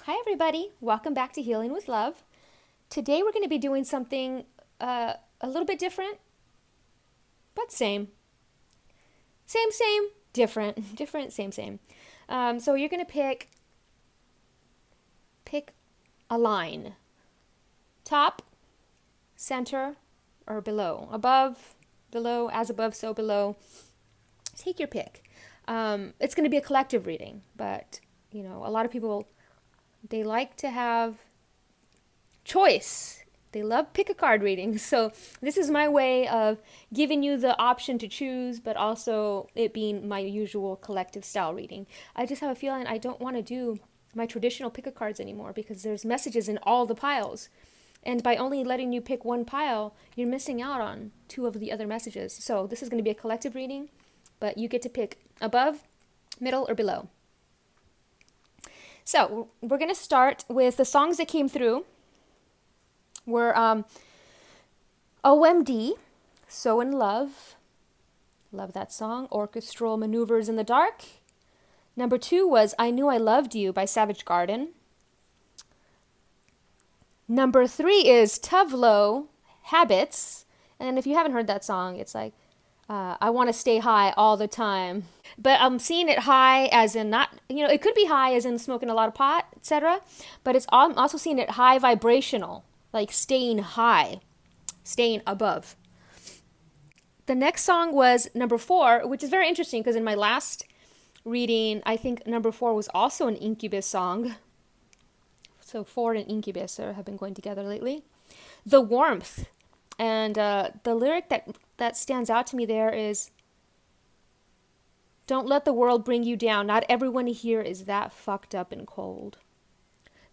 Hi, everybody. Welcome back to Healing with Love. Today, we're going to be doing something a little bit different, but same. Same, different. Different, same. So you're going to pick a line. Top, center, or below. Above, below, as above, so below. Take your pick. It's going to be a collective reading, but, a lot of people, they like to have choice. They love pick a card readings. So this is my way of giving you the option to choose, but also it being my usual collective style reading. I just have a feeling I don't want to do my traditional pick a cards anymore because there's messages in all the piles. And by only letting you pick one pile, you're missing out on two of the other messages. So this is going to be a collective reading, but you get to pick above, middle, or below. So we're going to start with the songs that came through were OMD, So in Love. Love that song. Orchestral Maneuvers in the Dark. Number 2 was I Knew I Loved You by Savage Garden. Number 3 is Tuvlo, Habits. And if you haven't heard that song, it's like, I want to stay high all the time. But I'm seeing it high as in not, it could be high as in smoking a lot of pot, etc. But I'm also seeing it high vibrational, like staying high, staying above. The next song was number 4, which is very interesting because in my last reading, I think number 4 was also an Incubus song. So 4 and Incubus have been going together lately. The Warmth. And the lyric that stands out to me there is, don't let the world bring you down. Not everyone here is that fucked up and cold.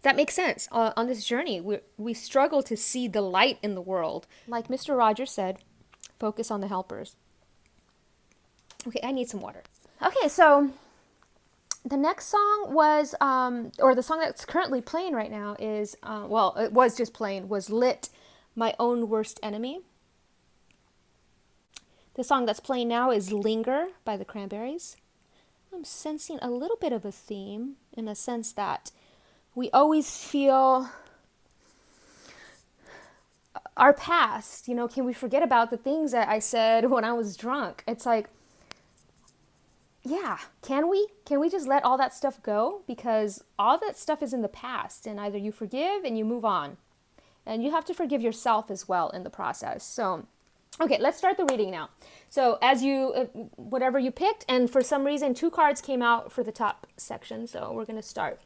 That makes sense. On this journey, we struggle to see the light in the world. Like Mr. Rogers said, focus on the helpers. Okay, I need some water. Okay, so the next song was, or the song that's currently playing right now is, it was just playing, was Lit, My Own Worst Enemy. The song that's playing now is Linger by the Cranberries. I'm sensing a little bit of a theme in a sense that we always feel our past, can we forget about the things that I said when I was drunk? It's like, yeah, can we? Can we just let all that stuff go? Because all that stuff is in the past, and either you forgive and you move on. And you have to forgive yourself as well in the process. So, okay, let's start the reading now. So as whatever you picked, and for some reason 2 cards came out for the top section, so we're going to start.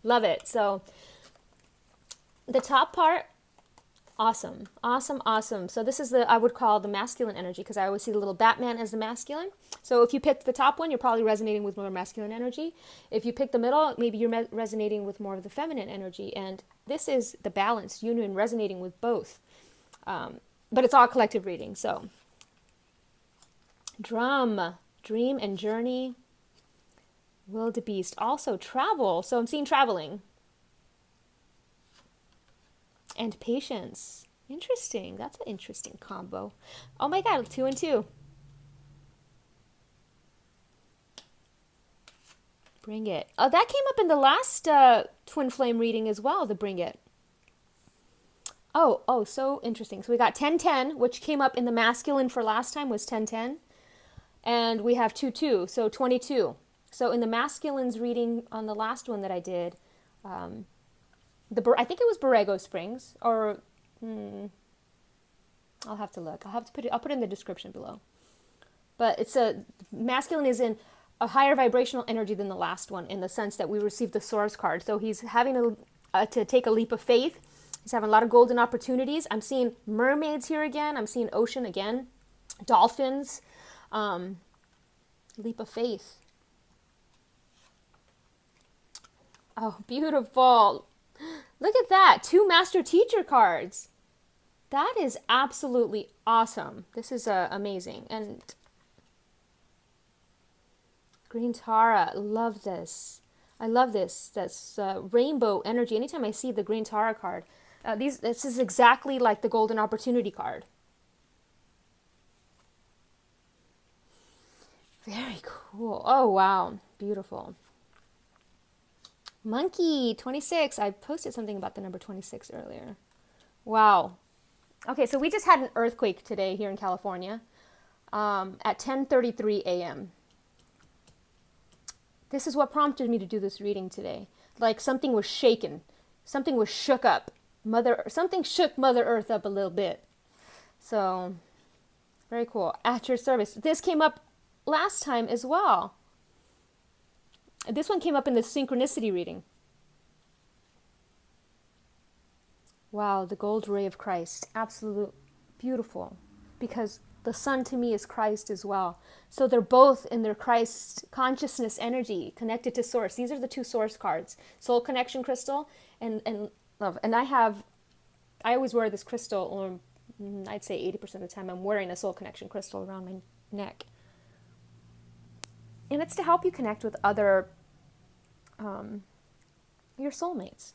Love it. So the top part, awesome. So this is I would call the masculine energy because I always see the little Batman as the masculine. So if you picked the top one, you're probably resonating with more masculine energy. If you pick the middle, maybe you're resonating with more of the feminine energy. And this is the balance, union, resonating with both. But it's all collective reading. So Drum, Dream and Journey, Wildebeest, also Travel. So I'm seeing traveling. And Patience. Interesting. That's an interesting combo. Oh my God, 2 and 2. Bring It. Oh, that came up in the last Twin Flame reading as well, the Bring It. Oh, so interesting. So we got 10-10, which came up in the masculine for last time was 10-10. And we have 2-2, so 22. So in the masculines reading on the last one that I did, I think it was Borrego Springs, or I'll have to look. I'll put it in the description below. But it's masculine is in a higher vibrational energy than the last one in the sense that we received the Source card. So he's having to take a leap of faith. He's having a lot of golden opportunities. I'm seeing mermaids here again. I'm seeing ocean again. Dolphins. Leap of faith. Oh, beautiful. Look at that. 2 master teacher cards. That is absolutely awesome. This is amazing. And Green Tara, love this. I love this. That's rainbow energy. Anytime I see the Green Tara card, this is exactly like the Golden Opportunity card. Very cool. Oh, wow. Beautiful. Monkey 26. I posted something about the number 26 earlier. Wow. Okay, so we just had an earthquake today here in California at 10:33 a.m. This is what prompted me to do this reading today. Like something was shaken. Something was shook up. Something shook Mother Earth up a little bit. So, very cool. At your service. This came up last time as well. This one came up in the synchronicity reading. Wow, the gold ray of Christ. Absolute beautiful. Because the sun to me is Christ as well. So they're both in their Christ consciousness energy connected to source. These are the two source cards. Soul connection crystal and love. And I always wear this crystal, or I'd say 80% of the time I'm wearing a soul connection crystal around my neck. And it's to help you connect with other, your soulmates,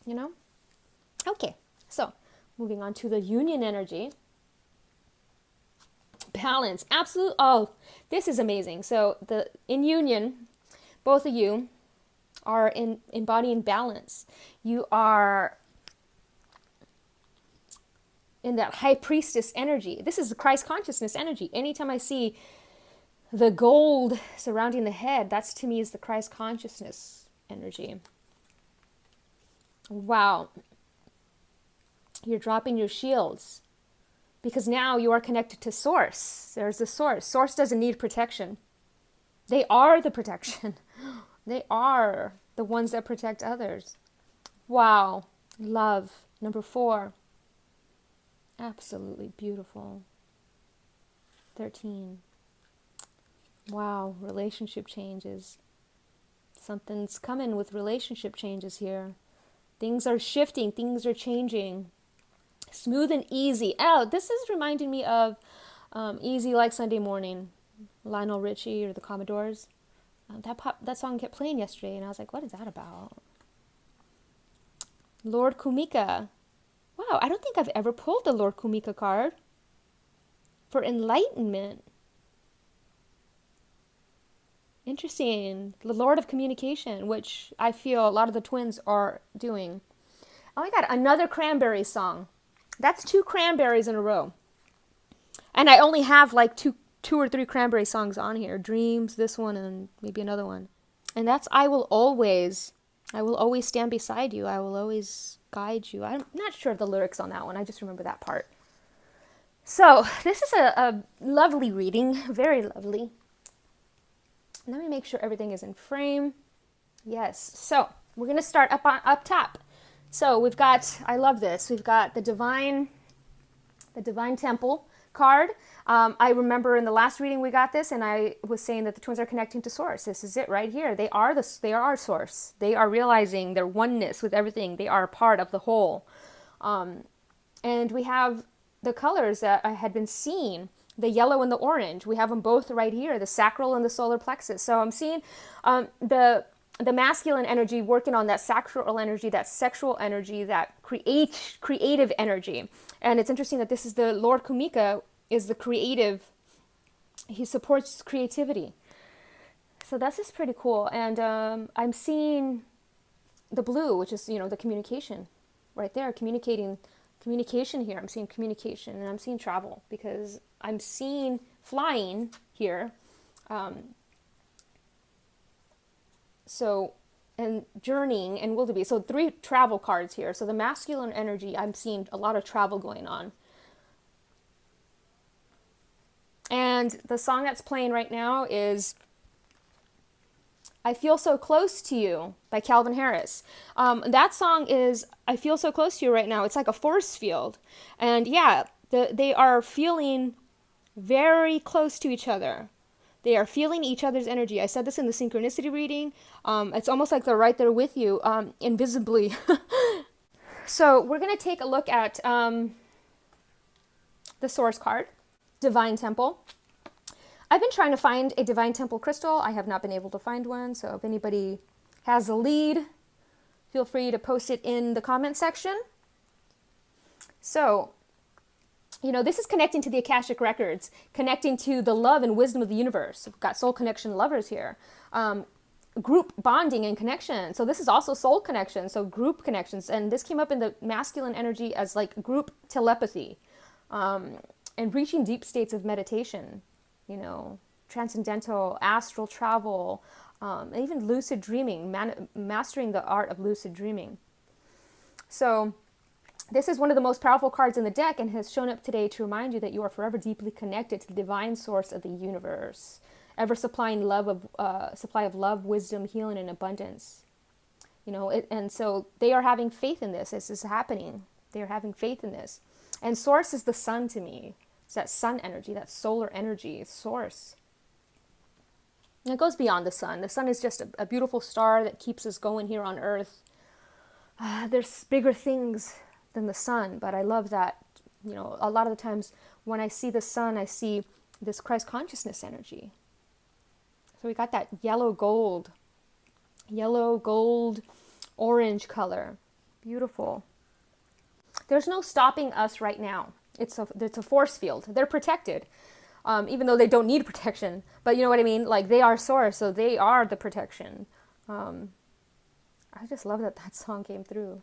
you know? Okay, so moving on to the union energy. Balance, absolute. Oh, this is amazing. So in union, both of you are embodying balance. You are in that high priestess energy. This is the Christ consciousness energy. Anytime I see the gold surrounding the head, that's to me is the Christ consciousness energy. Wow. You're dropping your shields. Because now you are connected to source. There's the source. Source doesn't need protection. They are the protection. They are the ones that protect others. Wow. Love. Number 4. Absolutely beautiful. 13. Wow. Relationship changes. Something's coming with relationship changes here. Things are shifting. Things are changing. Smooth and easy. Oh, this is reminding me of Easy Like Sunday Morning, Lionel Richie or the Commodores. That song kept playing yesterday, and I was like, what is that about? Lord Kumika. Wow, I don't think I've ever pulled the Lord Kumika card for enlightenment. Interesting. The Lord of Communication, which I feel a lot of the twins are doing. Oh my God, another Cranberry song. That's 2 Cranberries in a row. And I only have like two or three Cranberry songs on here. Dreams, this one, and maybe another one. And that's I will always stand beside you. I will always guide you. I'm not sure of the lyrics on that one. I just remember that part. So this is a lovely reading. Very lovely. Let me make sure everything is in frame. Yes. So we're going to start up top. So we've got, I love this, we've got the Divine Temple card. I remember in the last reading we got this, and I was saying that the twins are connecting to source. This is it right here. They are our source. They are realizing their oneness with everything. They are a part of the whole. And we have the colors that I had been seeing, the yellow and the orange. We have them both right here, the sacral and the solar plexus. So I'm seeing the masculine energy working on that sacral energy, that sexual energy, that creative energy. And it's interesting that this is the Lord Kumika is the creative. He supports creativity. So that's just pretty cool. And I'm seeing the blue, which is, the communication right there, communication here. I'm seeing communication, and I'm seeing travel because I'm seeing flying here. So, and journeying and wildebeest. So 3 travel cards here. So the masculine energy, I'm seeing a lot of travel going on. And the song that's playing right now is I Feel So Close to You by Calvin Harris. That song is I Feel So Close to You right now. It's like a force field. And yeah, they are feeling very close to each other. They are feeling each other's energy. I said this in the synchronicity reading. It's almost like they're right there with you, invisibly. So we're going to take a look at the source card, Divine Temple. I've been trying to find a Divine Temple crystal. I have not been able to find one. So if anybody has a lead, feel free to post it in the comment section. So this is connecting to the Akashic Records, connecting to the love and wisdom of the universe. We've got soul connection lovers here. group bonding and connection. So this is also soul connection, so group connections. And this came up in the masculine energy as like group telepathy, and reaching deep states of meditation, you know, transcendental astral travel, and even lucid dreaming, mastering the art of lucid dreaming. So this is one of the most powerful cards in the deck and has shown up today to remind you that you are forever deeply connected to the divine source of the universe, ever supplying supply of love, wisdom, healing, and abundance. You know, and so they are having faith in this. This is happening. They are having faith in this. And source is the sun to me. It's that sun energy, that solar energy, source. And it goes beyond the sun. The sun is just a beautiful star that keeps us going here on earth. There's bigger things than the sun, but I love that, you know, a lot of the times when I see the sun, I see this Christ consciousness energy. So we got that yellow gold, orange color. Beautiful. There's no stopping us right now. It's a force field. They're protected, even though they don't need protection. But you know what I mean? Like, they are source, so they are the protection. I just love that song came through.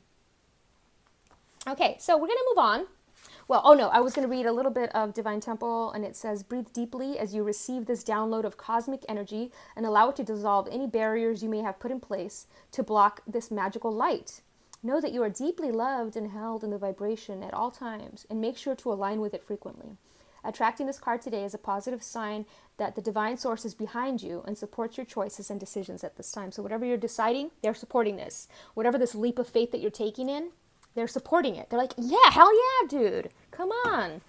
Okay, so we're going to move on. Well, oh no, I was going to read a little bit of Divine Temple, and it says, breathe deeply as you receive this download of cosmic energy and allow it to dissolve any barriers you may have put in place to block this magical light. Know that you are deeply loved and held in the vibration at all times, and make sure to align with it frequently. Attracting this card today is a positive sign that the divine source is behind you and supports your choices and decisions at this time. So whatever you're deciding, they're supporting this. Whatever this leap of faith that you're taking in, they're supporting it. They're like, yeah, hell yeah, dude. Come on.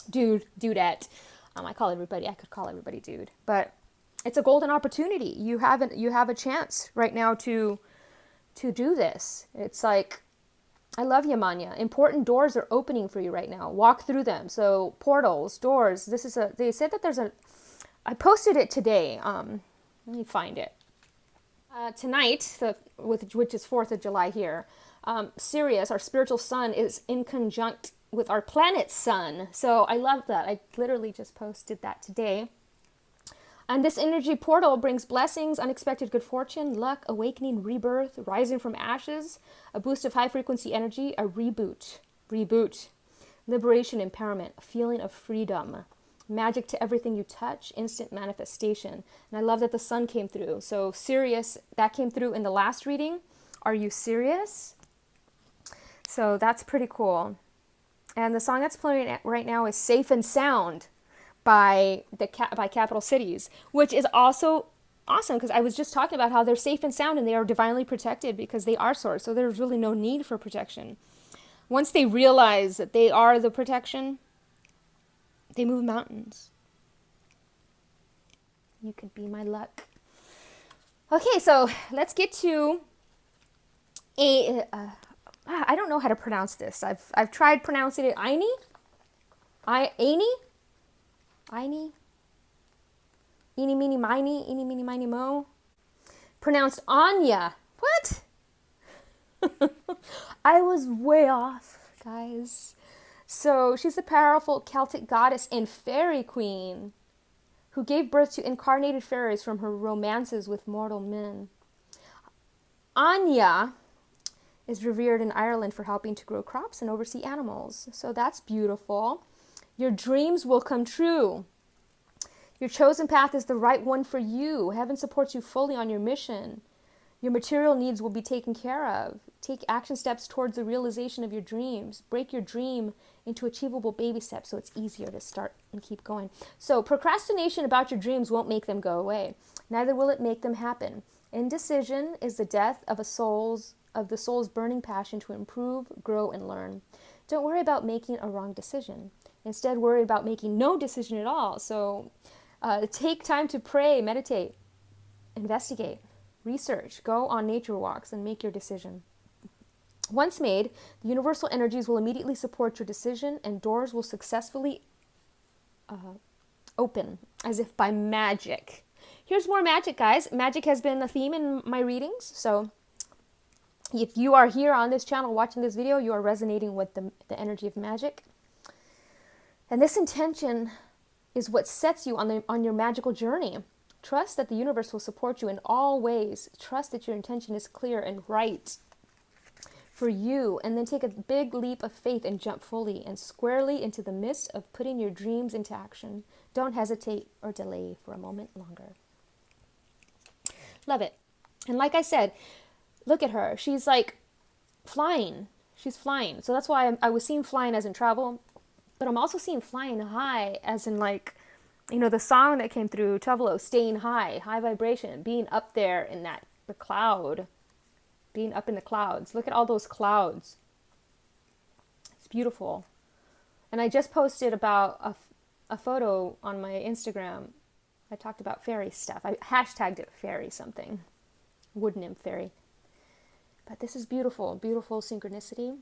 Dudette. I could call everybody dude. But it's a golden opportunity. You have a chance right now to do this. It's like, I love you, Manya. Important doors are opening for you right now. Walk through them. So portals, doors. They said that I posted it today. Let me find it. Tonight, which is 4th of July here, Sirius, our spiritual sun, is in conjunct with our planet sun. So I love that. I literally just posted that today. And this energy portal brings blessings, unexpected good fortune, luck, awakening, rebirth, rising from ashes, a boost of high frequency energy, a reboot, liberation, empowerment, a feeling of freedom, magic to everything you touch, instant manifestation. And I love that the sun came through. So Sirius, that came through in the last reading. Are you serious? So that's pretty cool. And the song that's playing right now is Safe and Sound by Capital Cities, which is also awesome because I was just talking about how they're safe and sound and they are divinely protected because they are source. So there's really no need for protection. Once they realize that they are the protection, they move mountains. You could be my luck. Okay, so let's get to I don't know how to pronounce this. I've tried pronouncing it Aini. Eeny, meeny, miny, mo. Pronounced Anya. What? I was way off, guys. So she's a powerful Celtic goddess and fairy queen who gave birth to incarnated fairies from her romances with mortal men. Anya is revered in Ireland for helping to grow crops and oversee animals. So that's beautiful. Your dreams will come true. Your chosen path is the right one for you. Heaven supports you fully on your mission. Your material needs will be taken care of. Take action steps towards the realization of your dreams. Break your dream into achievable baby steps so it's easier to start and keep going. So procrastination about your dreams won't make them go away. Neither will it make them happen. Indecision is the death of the soul's burning passion to improve, grow, and learn. Don't worry about making a wrong decision. Instead, worry about making no decision at all. So take time to pray, meditate, investigate, research, go on nature walks, and make your decision. Once made, the universal energies will immediately support your decision and doors will successfully open as if by magic. Here's more magic, guys. Magic has been a theme in my readings. So if you are here on this channel watching this video, you are resonating with the energy of magic. And this intention is what sets you on your magical journey. Trust that the universe will support you in all ways. Trust that your intention is clear and right for you. And then take a big leap of faith and jump fully and squarely into the midst of putting your dreams into action. Don't hesitate or delay for a moment longer. Love it. And like I said, look at her. She's like flying. She's flying. So that's why I was seeing flying as in travel. But I'm also seeing flying high as in like, you know, the song that came through, Tuvalo, staying high, high vibration, being up there in that, the cloud, being up in the clouds. Look at all those clouds. It's beautiful. And I just posted about a photo on my Instagram. I talked about fairy stuff. I hashtagged it fairy something, wood nymph fairy. But this is beautiful, beautiful synchronicity.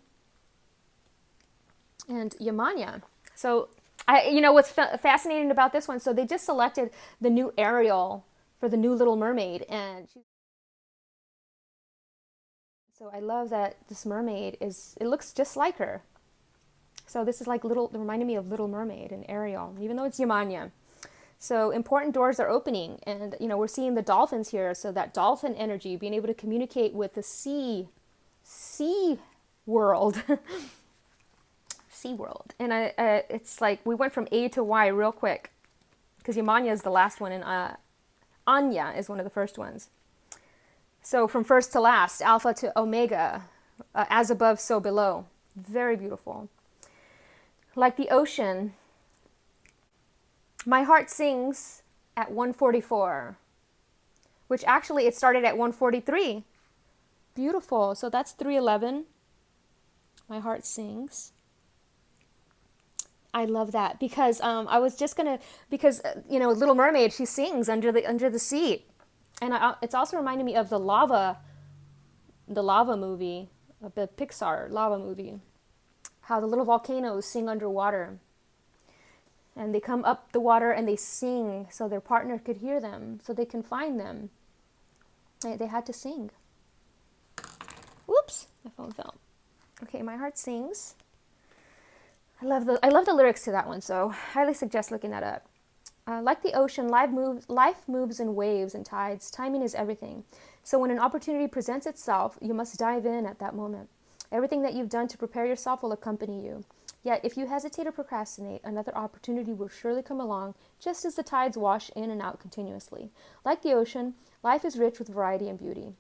And Yamanya. So, what's fascinating about this one, so they just selected the new Ariel for the new Little Mermaid. And so I love that this mermaid it looks just like her. So this is like reminding me of Little Mermaid and Ariel, even though it's Yamanya. So important doors are opening. And, we're seeing the dolphins here. So that dolphin energy, being able to communicate with the sea world. Sea world. And it's like we went from A to Y real quick, because Yamanya is the last one and Anya is one of the first ones. So from first to last, Alpha to Omega, as above so below. Very beautiful. Like the ocean, my heart sings at 144, which actually it started at 143. Beautiful. So that's 311. My heart sings. I love that because I was just gonna, because Little Mermaid, she sings under the sea, and it's also reminding me of the lava movie, the Pixar lava movie, how the little volcanoes sing underwater, and they come up the water and they sing so their partner could hear them, so they can find them. They had to sing. Whoops, my phone fell. Okay, my heart sings. I love the lyrics to that one, so highly suggest looking that up. Like the ocean, life moves in waves and tides. Timing is everything. So when an opportunity presents itself, you must dive in at that moment. Everything that you've done to prepare yourself will accompany you. Yet, if you hesitate or procrastinate, another opportunity will surely come along, just as the tides wash in and out continuously. Like the ocean, life is rich with variety and beauty.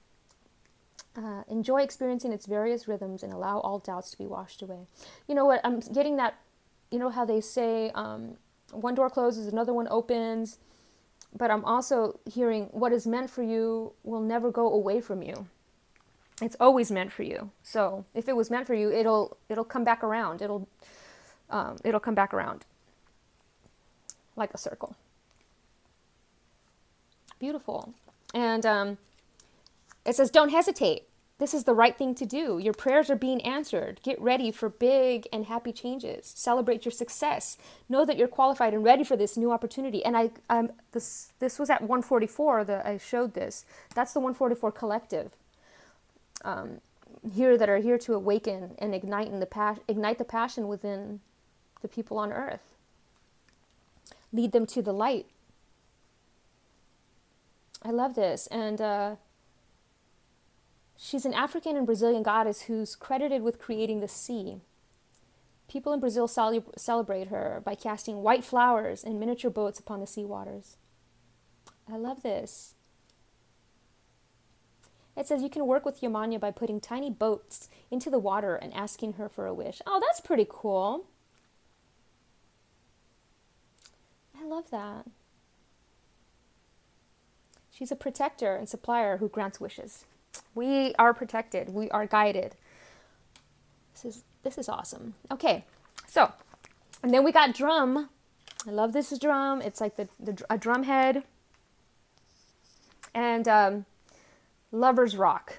Enjoy experiencing its various rhythms and allow all doubts to be washed away. You know what? I'm getting that, how they say one door closes, another one opens. But I'm also hearing what is meant for you will never go away from you. It's always meant for you. So if it was meant for you, it'll come back around. It'll come back around like a circle. Beautiful. And it says, don't hesitate. This is the right thing to do. Your prayers are being answered. Get ready for big and happy changes. Celebrate your success. Know that you're qualified and ready for this new opportunity. And this was at 144 that I showed this. That's the 144 collective. That are here to awaken and ignite the passion within the people on earth. Lead them to the light. I love this. And she's an African and Brazilian goddess who's credited with creating the sea. People in Brazil celebrate her by casting white flowers and miniature boats upon the sea waters. I love this. It says you can work with Yamanya by putting tiny boats into the water and asking her for a wish. Oh, that's pretty cool. I love that. She's a protector and supplier who grants wishes. We are protected. We are guided. This is awesome. Okay, so, and then we got drum. I love this drum. It's like a drum head. And Lover's Rock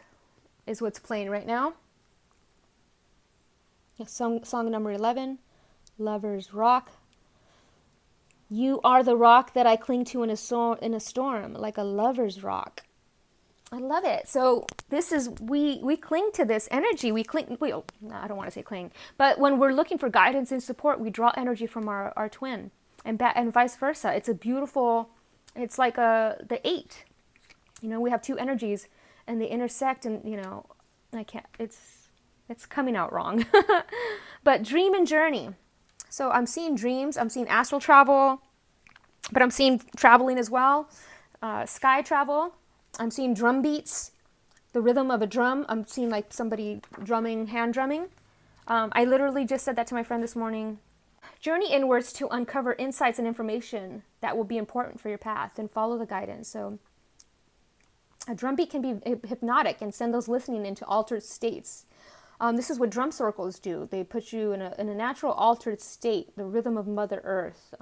is what's playing right now. Song number 11, Lover's Rock. You are the rock that I cling to in a storm, like a lover's rock. I love it. So this is, we cling to this energy. I don't want to say cling, but when we're looking for guidance and support, we draw energy from our twin and vice versa. It's a beautiful It's like the 8. You know, we have 2 energies and they intersect, and you know, I can't, it's coming out wrong. But dream and journey. So I'm seeing dreams, I'm seeing astral travel, but I'm seeing traveling as well. Sky travel. I'm seeing drum beats, the rhythm of a drum. I'm seeing like somebody drumming, hand drumming. I literally just said that to my friend this morning. Journey inwards to uncover insights and information that will be important for your path, and follow the guidance. So a drum beat can be hypnotic and send those listening into altered states. This is what drum circles do. They put you in a natural altered state, the rhythm of Mother Earth.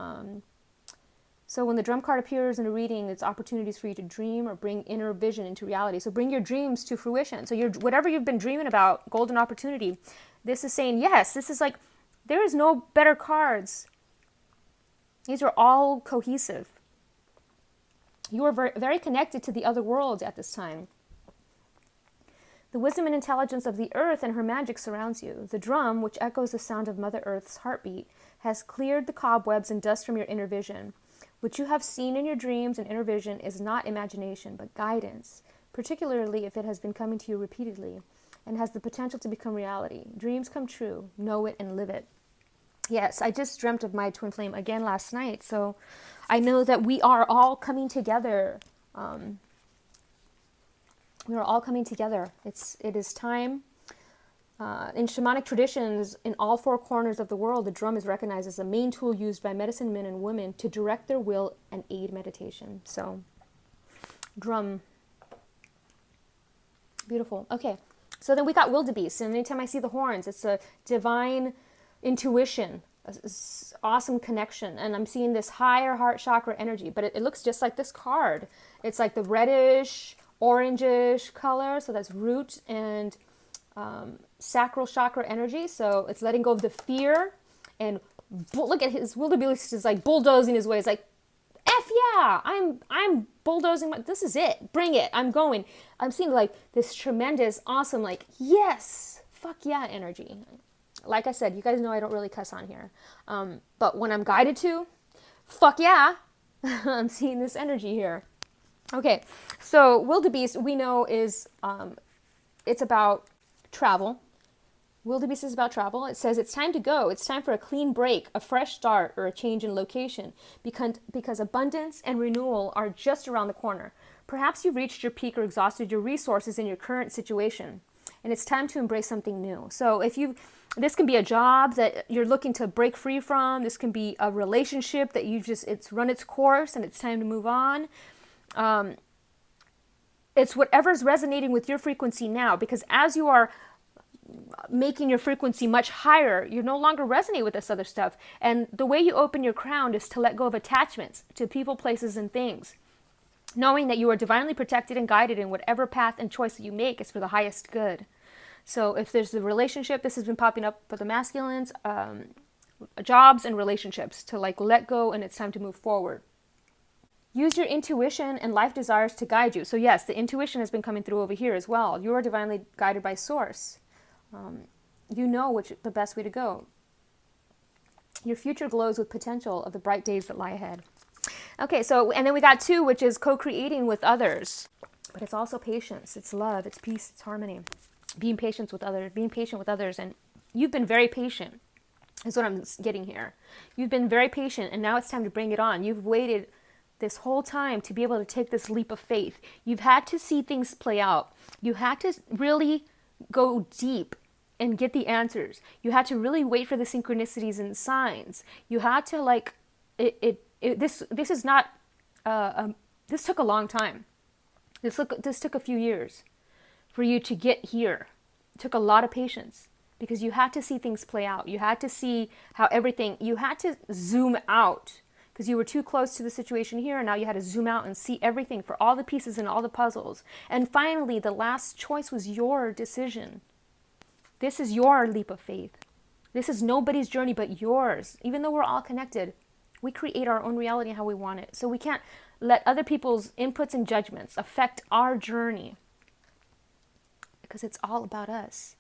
So when the drum card appears in a reading, it's opportunities for you to dream or bring inner vision into reality. So bring your dreams to fruition. So whatever you've been dreaming about, golden opportunity, this is saying, yes, this is like, there is no better cards. These are all cohesive. You are very, very connected to the other worlds at this time. The wisdom and intelligence of the earth and her magic surrounds you. The drum, which echoes the sound of Mother Earth's heartbeat, has cleared the cobwebs and dust from your inner vision. What you have seen in your dreams and inner vision is not imagination, but guidance, particularly if it has been coming to you repeatedly and has the potential to become reality. Dreams come true. Know it and live it. Yes, I just dreamt of my twin flame again last night, so I know that we are all coming together. We are all coming together. It is time. In shamanic traditions, in all 4 corners of the world, the drum is recognized as the main tool used by medicine men and women to direct their will and aid meditation. So, drum. Beautiful. Okay. So then we got wildebeest. And anytime I see the horns, it's a divine intuition, awesome connection. And I'm seeing this higher heart chakra energy, but it looks just like this card. It's like the reddish, orangish color. So that's root and sacral chakra energy. So it's letting go of the fear, and look at his wildebeest is like bulldozing his way. It's like, F yeah, I'm bulldozing. This is it. Bring it. I'm going. I'm seeing like this tremendous, awesome, like, yes, fuck yeah energy. Like I said, you guys know I don't really cuss on here. But when I'm guided to, fuck yeah, I'm seeing this energy here. Okay, so wildebeest we know is, it's about travel. Wildebeest is about travel. It says it's time to go. It's time for a clean break, a fresh start, or a change in location, because abundance and renewal are just around the corner. Perhaps you've reached your peak or exhausted your resources in your current situation, and it's time to embrace something new. So this can be a job that you're looking to break free from. This can be a relationship that it's run its course and it's time to move on. It's whatever's resonating with your frequency now, because as you are making your frequency much higher, you no longer resonate with this other stuff. And the way you open your crown is to let go of attachments to people, places, and things, knowing that you are divinely protected and guided in whatever path and choice that you make is for the highest good. So if there's a relationship, this has been popping up for the masculines, jobs and relationships, to like let go, and it's time to move forward. Use your intuition and life desires to guide you. So yes, the intuition has been coming through over here as well. You are divinely guided by source. You know which the best way to go. Your future glows with potential of the bright days that lie ahead. Okay, so, and then we got 2, which is co-creating with others. But it's also patience, it's love, it's peace, it's harmony. Being patient with others, and you've been very patient, is what I'm getting here. You've been very patient, and now it's time to bring it on. You've waited this whole time to be able to take this leap of faith. You've had to see things play out. You had to really go deep and get the answers. You had to really wait for the synchronicities and signs. You had to like, this is not, this took a long time. This took a few years for you to get here. It took a lot of patience, because you had to see things play out. You had to see how you had to zoom out, because you were too close to the situation here, and now you had to zoom out and see everything for all the pieces and all the puzzles. And finally, the last choice was your decision. This is your leap of faith. This is nobody's journey but yours. Even though we're all connected, we create our own reality how we want it. So we can't let other people's inputs and judgments affect our journey, because it's all about us.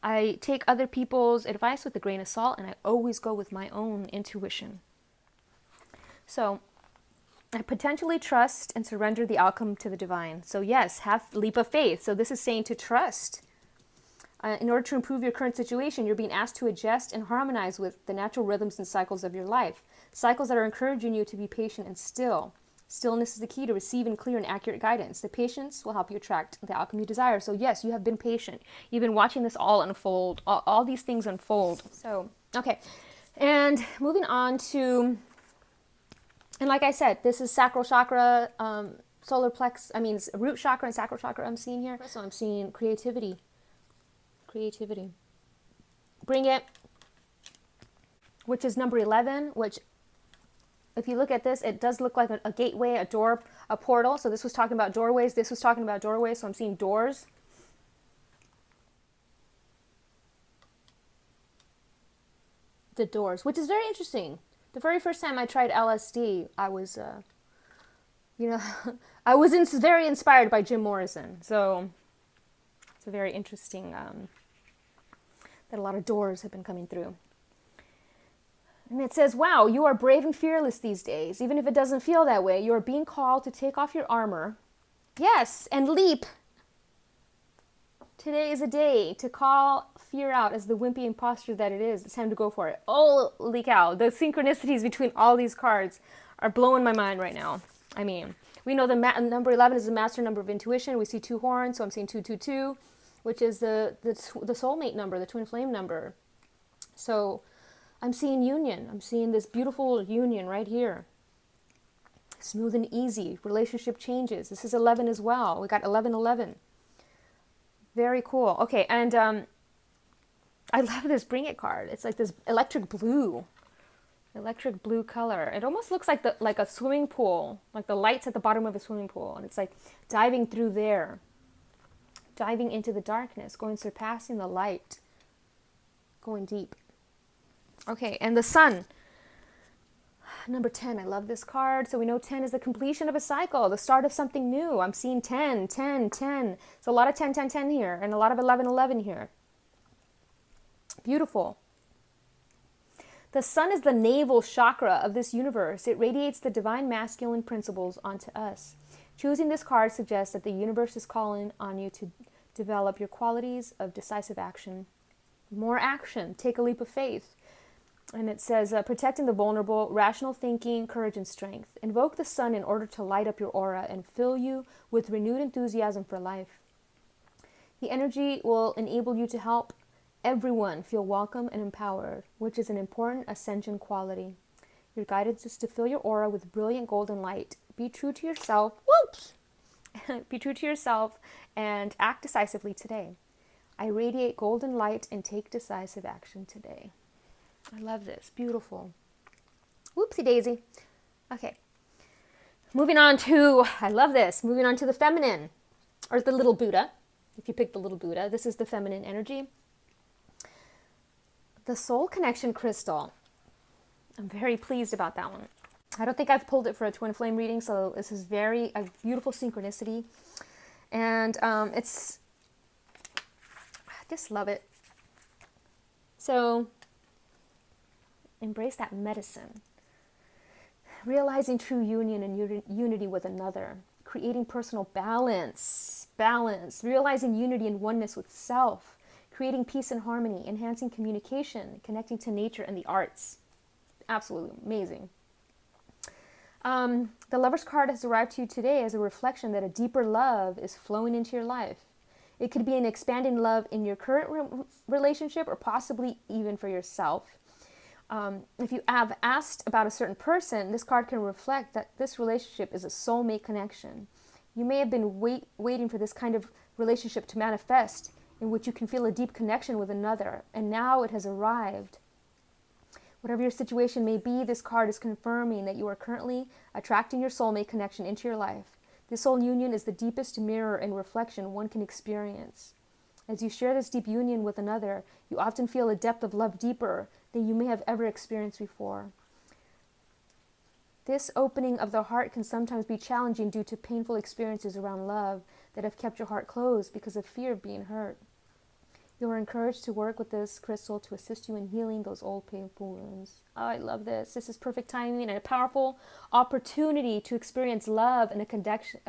I take other people's advice with a grain of salt, and I always go with my own intuition. So I potentially trust and surrender the outcome to the divine. So yes, have leap of faith. So this is saying to trust. In order to improve your current situation, you're being asked to adjust and harmonize with the natural rhythms and cycles of your life. Cycles that are encouraging you to be patient and still. Stillness is the key to receiving clear and accurate guidance. The patience will help you attract the outcome you desire. So yes, you have been patient. You've been watching this all unfold, all these things unfold. So, okay. And moving on to, and like I said, this is sacral chakra, solar plex, root chakra and sacral chakra I'm seeing here. So I'm seeing creativity. Creativity. Bring it, which is number 11, which if you look at this, it does look like a gateway, a door, a portal. So this was talking about doorways. This was talking about doorways. So I'm seeing doors. The doors, which is very interesting. The very first time I tried LSD, I was, I was very inspired by Jim Morrison. So it's a very interesting, that a lot of doors have been coming through. And it says, wow, you are brave and fearless these days. Even if it doesn't feel that way, you are being called to take off your armor. Yes, and leap. Today is a day to call fear out as the wimpy imposter that it is. It's time to go for it. Holy cow. The synchronicities between all these cards are blowing my mind right now. I mean, we know the number 11 is the master number of intuition. We see 2 horns, so I'm seeing 222, which is the soulmate number, the twin flame number. So I'm seeing union. I'm seeing this beautiful union right here. Smooth and easy. Relationship changes. This is 11 as well. We got 1111. Very cool. Okay, and I love this Bring It card. It's like this electric blue color. It almost looks like a swimming pool, like the lights at the bottom of a swimming pool, and it's like diving through there, diving into the darkness, surpassing the light, going deep. Okay, and the sun, number 10. I love this card. So we know 10 is the completion of a cycle, the start of something new. I'm seeing 10, 10, 10. So a lot of 10, 10, 10 here, and a lot of 11, 11 here. Beautiful. The sun is the navel chakra of this universe. It radiates the divine masculine principles onto us. Choosing this card suggests that the universe is calling on you to develop your qualities of decisive action. More action. Take a leap of faith. And it says, protecting the vulnerable, rational thinking, courage, and strength. Invoke the sun in order to light up your aura and fill you with renewed enthusiasm for life. The energy will enable you to help everyone feel welcome and empowered, which is an important ascension quality. Your guidance is to fill your aura with brilliant golden light. Be true to yourself. Whoops! Be true to yourself and act decisively today. I radiate golden light and take decisive action today. I love this. Beautiful. Whoopsie daisy. Okay. Moving on to, I love this. Moving on to the feminine, or the little Buddha. If you pick the little Buddha, this is the feminine energy. The soul connection crystal. I'm very pleased about that one. I don't think I've pulled it for a twin flame reading, so this is a beautiful synchronicity. And I just love it. So embrace that medicine. Realizing true union and unity with another. Creating personal balance. Realizing unity and oneness with self. Creating peace and harmony. Enhancing communication. Connecting to nature and the arts. Absolutely amazing. The Lover's card has arrived to you today as a reflection that a deeper love is flowing into your life. It could be an expanding love in your current relationship or possibly even for yourself. If you have asked about a certain person, this card can reflect that this relationship is a soulmate connection. You may have been waiting for this kind of relationship to manifest, in which you can feel a deep connection with another, and now it has arrived. Whatever your situation may be, this card is confirming that you are currently attracting your soulmate connection into your life. This soul union is the deepest mirror and reflection one can experience. As you share this deep union with another, you often feel a depth of love deeper than you may have ever experienced before. This opening of the heart can sometimes be challenging due to painful experiences around love that have kept your heart closed because of fear of being hurt. You're encouraged to work with this crystal to assist you in healing those old painful wounds. Oh, I love this. This is perfect timing and a powerful opportunity to experience love and a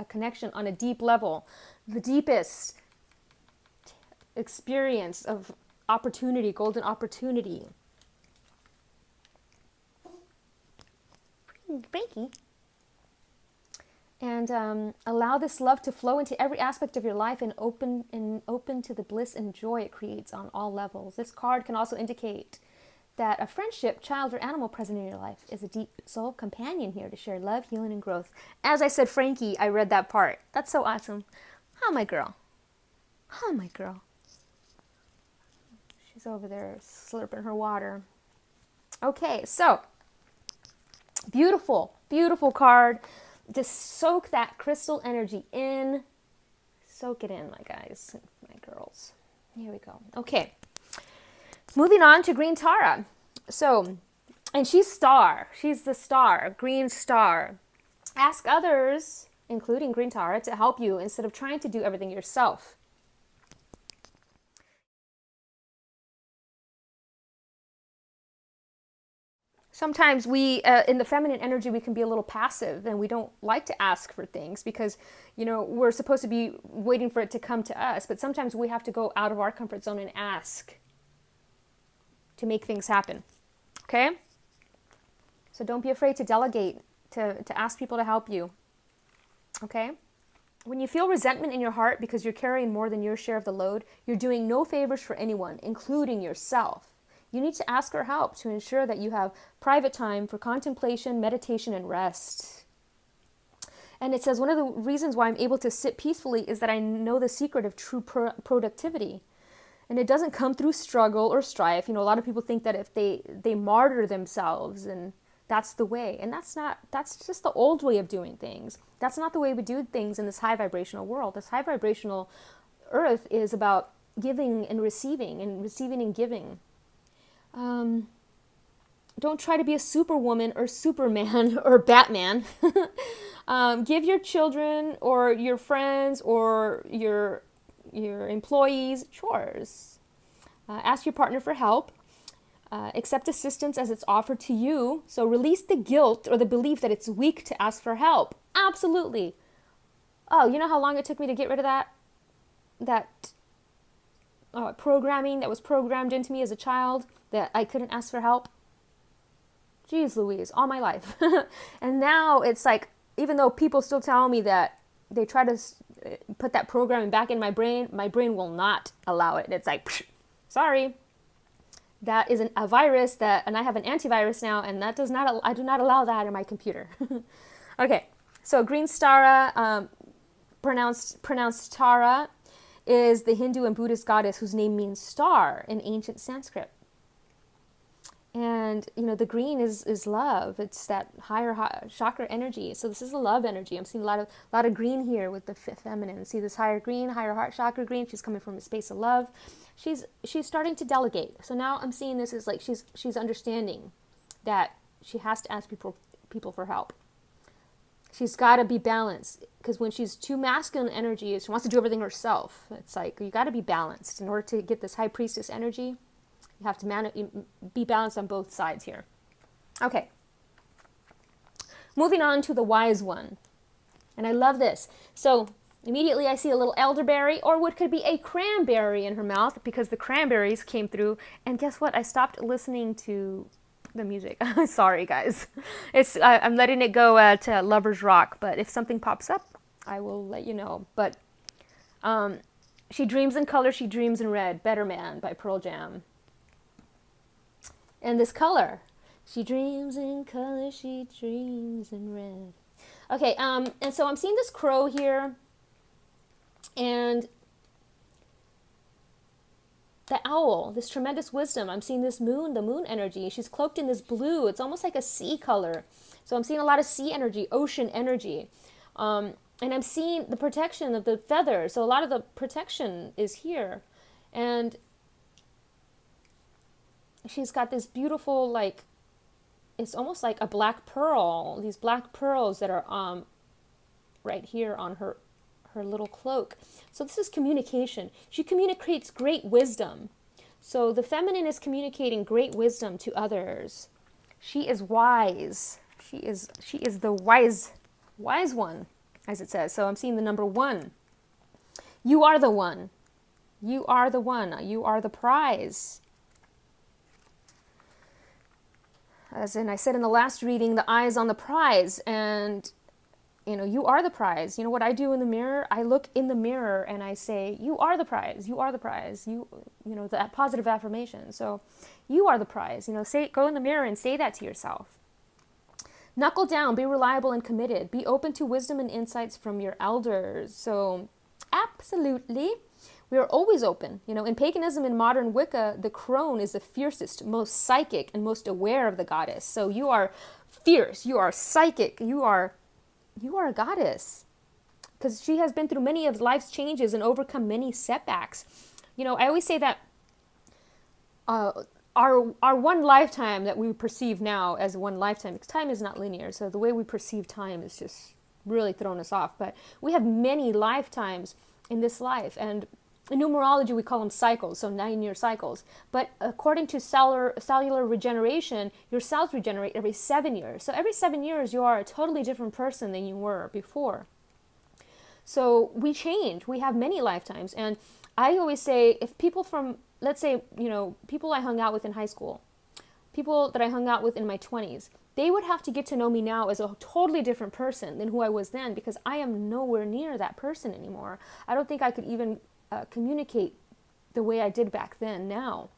connection on a deep level. The deepest experience of opportunity, golden opportunity. Breaky. And allow this love to flow into every aspect of your life and open to the bliss and joy it creates on all levels. This card can also indicate that a friendship, child, or animal present in your life is a deep soul companion here to share love, healing, and growth. As I said, Frankie, I read that part. That's so awesome. Hi, my girl. Hi, my girl. She's over there slurping her water. Okay, so beautiful, beautiful card. Just soak that crystal energy in. Soak it in, my guys, my girls. Here we go. Okay. Moving on to Green Tara. So, and she's star. She's the star, green star. Ask others, including Green Tara, to help you instead of trying to do everything yourself. Sometimes we, in the feminine energy, we can be a little passive and we don't like to ask for things because, you know, we're supposed to be waiting for it to come to us. But sometimes we have to go out of our comfort zone and ask to make things happen. Okay? So don't be afraid to delegate, to ask people to help you. Okay? When you feel resentment in your heart because you're carrying more than your share of the load, you're doing no favors for anyone, including yourself. You need to ask for help to ensure that you have private time for contemplation, meditation, and rest. And it says, one of the reasons why I'm able to sit peacefully is that I know the secret of true productivity. And it doesn't come through struggle or strife. You know, a lot of people think that if they martyr themselves, and that's the way. And that's just the old way of doing things. That's not the way we do things in this high vibrational world. This high vibrational earth is about giving and receiving and giving. Don't try to be a superwoman or Superman or Batman. Give your children or your friends or your employees chores. Ask your partner for help. Accept assistance as it's offered to you. So release the guilt or the belief that it's weak to ask for help. Absolutely. Oh, you know how long it took me to get rid of that programming that was programmed into me as a child, that I couldn't ask for help? Jeez Louise, all my life. And now it's like, even though people still tell me that they try to put that programming back in my brain will not allow it. It's like, psh, sorry, that is a virus and I have an antivirus now, and that I do not allow that in my computer. Okay, so Green Stara, pronounced Tara, is the Hindu and Buddhist goddess whose name means star in ancient Sanskrit. And, you know, the green is love. It's that higher chakra energy. So this is a love energy. I'm seeing a lot of green here with the feminine. See this higher green, higher heart chakra green. She's coming from a space of love. She's starting to delegate. So now I'm seeing this as like she's understanding that she has to ask people for help. She's got to be balanced, because when she's too masculine energy, she wants to do everything herself. It's like, you got to be balanced. In order to get this high priestess energy, you have to be balanced on both sides here. Okay. Moving on to the wise one. And I love this. So immediately I see a little elderberry, or what could be a cranberry in her mouth, because the cranberries came through. And guess what? I stopped listening to the music. Sorry, guys. I'm letting it go to Lover's Rock, but if something pops up, I will let you know. But she dreams in color, she dreams in red. Better Man by Pearl Jam. And this color, she dreams in color, she dreams in red. Okay, and so I'm seeing this crow here, and the owl, this tremendous wisdom. I'm seeing this moon, the moon energy. She's cloaked in this blue. It's almost like a sea color. So I'm seeing a lot of sea energy, ocean energy. And I'm seeing the protection of the feathers. So a lot of the protection is here. And she's got this beautiful, like, it's almost like a black pearl. These black pearls that are right here on her her little cloak. So this is communication. She communicates great wisdom. So the feminine is communicating great wisdom to others. She is wise. She is the wise one, as it says. So I'm seeing the number 1. You are the one. You are the one. You are the prize. As in I said in the last reading, the eye is on the prize, and you are the prize. You know what I do in the mirror? I look in the mirror and I say, you are the prize. You are the prize. That positive affirmation. So you are the prize. Go in the mirror and say that to yourself. Knuckle down, be reliable and committed. Be open to wisdom and insights from your elders. So absolutely, we are always open. In paganism and modern Wicca, the crone is the fiercest, most psychic, and most aware of the goddess. So you are fierce, you are psychic, you are a goddess, because she has been through many of life's changes and overcome many setbacks. I always say that our one lifetime that we perceive now as one lifetime, because time is not linear, so the way we perceive time is just really thrown us off. But we have many lifetimes in this life, and in numerology we call them cycles, so 9-year cycles. But according to cellular regeneration, your cells regenerate every 7 years. So every 7 years you are a totally different person than you were before. So we change. We have many lifetimes. And I always say, if people from, let's say, people I hung out with in high school, people that I hung out with in my 20s, they would have to get to know me now as a totally different person than who I was then, because I am nowhere near that person anymore. I don't think I could even communicate the way I did back then now.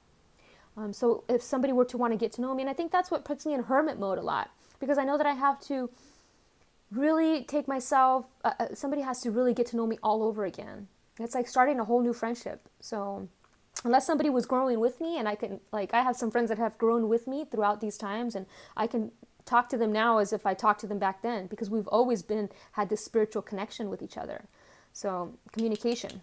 So if somebody were to want to get to know me, and I think that's what puts me in hermit mode a lot, because I know that I have to really take myself, somebody has to really get to know me all over again. It's like starting a whole new friendship. So unless somebody was growing with me, and I have some friends that have grown with me throughout these times, and I can talk to them now as if I talked to them back then, because we've always had this spiritual connection with each other. So communication.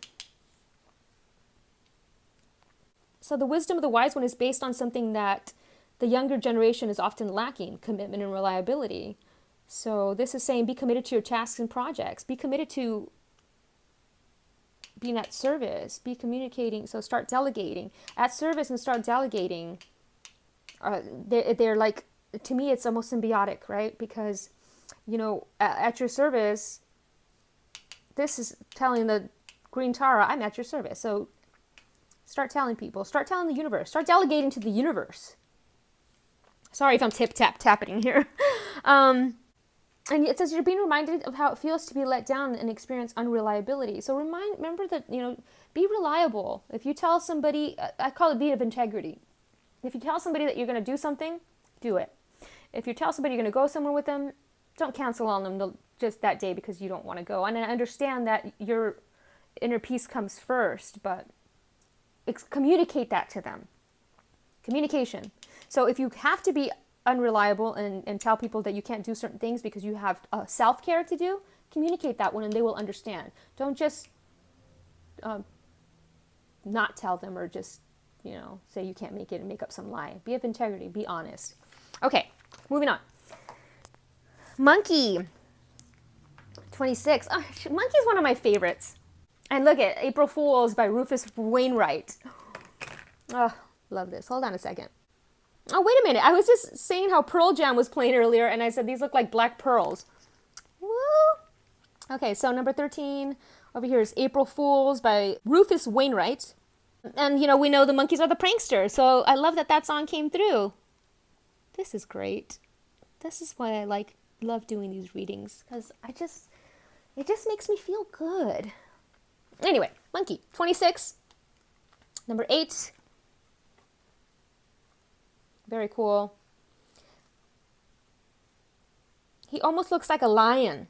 So the wisdom of the wise one is based on something that the younger generation is often lacking: commitment and reliability. So this is saying, be committed to your tasks and projects. Be committed to being at service. Be communicating. So start delegating. At service and start delegating. They're like, to me, it's almost symbiotic, right? Because, at your service, this is telling the Green Tara, I'm at your service. So start telling people, start telling the universe, start delegating to the universe. Sorry if I'm tapping here. And it says you're being reminded of how it feels to be let down and experience unreliability. So remember that, be reliable. If you tell somebody, I call it being of integrity. If you tell somebody that you're going to do something, do it. If you tell somebody you're going to go somewhere with them, don't cancel on them just that day because you don't want to go. And I understand that your inner peace comes first, but communicate that to them. Communication. So if you have to be unreliable and tell people that you can't do certain things because you have self-care to do, communicate that one and they will understand. Don't just not tell them, or just, say you can't make it and make up some lie. Be of integrity. Be honest. Okay, moving on. Monkey. 26. Oh, Monkey's one of my favorites. And look at April Fools by Rufus Wainwright. Oh, love this. Hold on a second. Oh, wait a minute. I was just saying how Pearl Jam was playing earlier, and I said these look like black pearls. Woo! Okay, so number 13 over here is April Fools by Rufus Wainwright. And, we know the monkeys are the pranksters, so I love that song came through. This is great. This is why I love doing these readings, because it just makes me feel good. Anyway, Monkey. 26. Number 8. Very cool. He almost looks like a lion.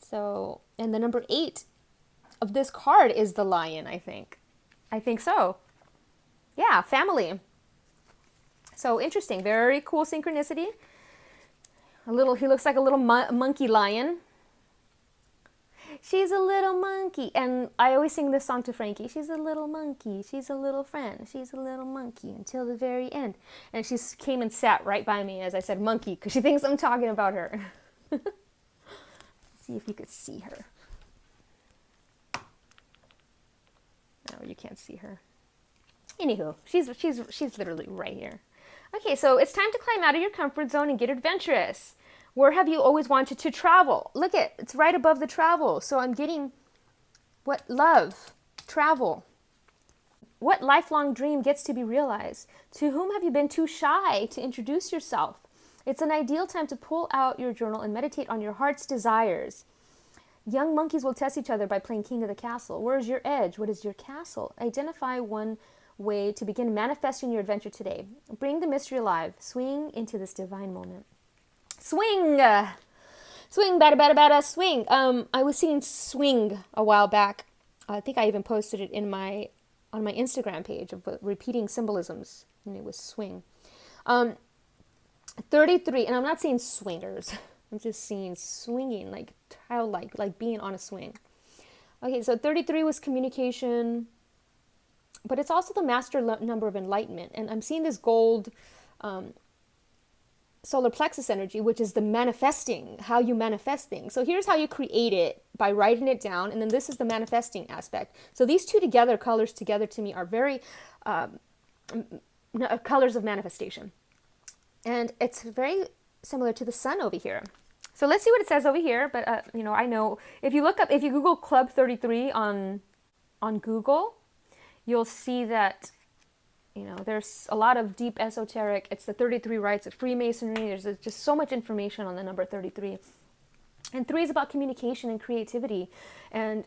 So, and the number 8 of this card is the lion, I think. I think so. Yeah, family. So interesting. Very cool synchronicity. He looks like a little monkey lion. She's a little monkey. And I always sing this song to Frankie. She's a little monkey. She's a little friend. She's a little monkey until the very end. And she came and sat right by me as I said monkey, because she thinks I'm talking about her. see if you could see her. No, you can't see her. Anywho, she's literally right here. Okay, so it's time to climb out of your comfort zone and get adventurous. Where have you always wanted to travel? Look it's right above the travel. So I'm getting what love, travel. What lifelong dream gets to be realized? To whom have you been too shy to introduce yourself? It's an ideal time to pull out your journal and meditate on your heart's desires. Young monkeys will test each other by playing king of the castle. Where is your edge? What is your castle? Identify one way to begin manifesting your adventure today. Bring the mystery alive. Swing into this divine moment. Swing! Swing, bada, bada, bada, swing. I was singing Swing a while back. I think I even posted it on my Instagram page of repeating symbolisms. And it was swing. 33, and I'm not saying swingers. I'm just saying swinging, like childlike, like being on a swing. Okay, so 33 was communication, but it's also the master number of enlightenment. And I'm seeing this gold solar plexus energy, which is the manifesting, how you manifest things. So here's how you create it, by writing it down, and then this is the manifesting aspect. So these two together, colors together to me are very colors of manifestation. And it's very similar to the sun over here. So let's see what it says over here. But, I know if you Google Club 33 on Google, you'll see that, there's a lot of deep esoteric. It's the 33 rites of Freemasonry. There's just so much information on the number 33. And 3 is about communication and creativity. And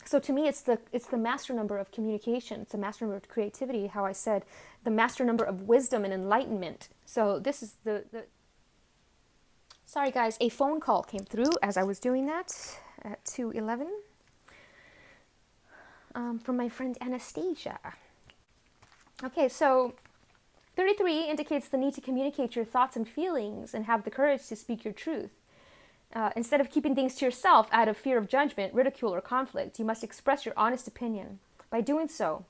so to me, it's the master number of communication. It's the master number of creativity, how I said, the master number of wisdom and enlightenment. So this is the sorry guys, a phone call came through as I was doing that at 2:11 from my friend Anastasia. Okay, so 33 indicates the need to communicate your thoughts and feelings and have the courage to speak your truth. Instead of keeping things to yourself out of fear of judgment, ridicule, or conflict, you must express your honest opinion. By doing so,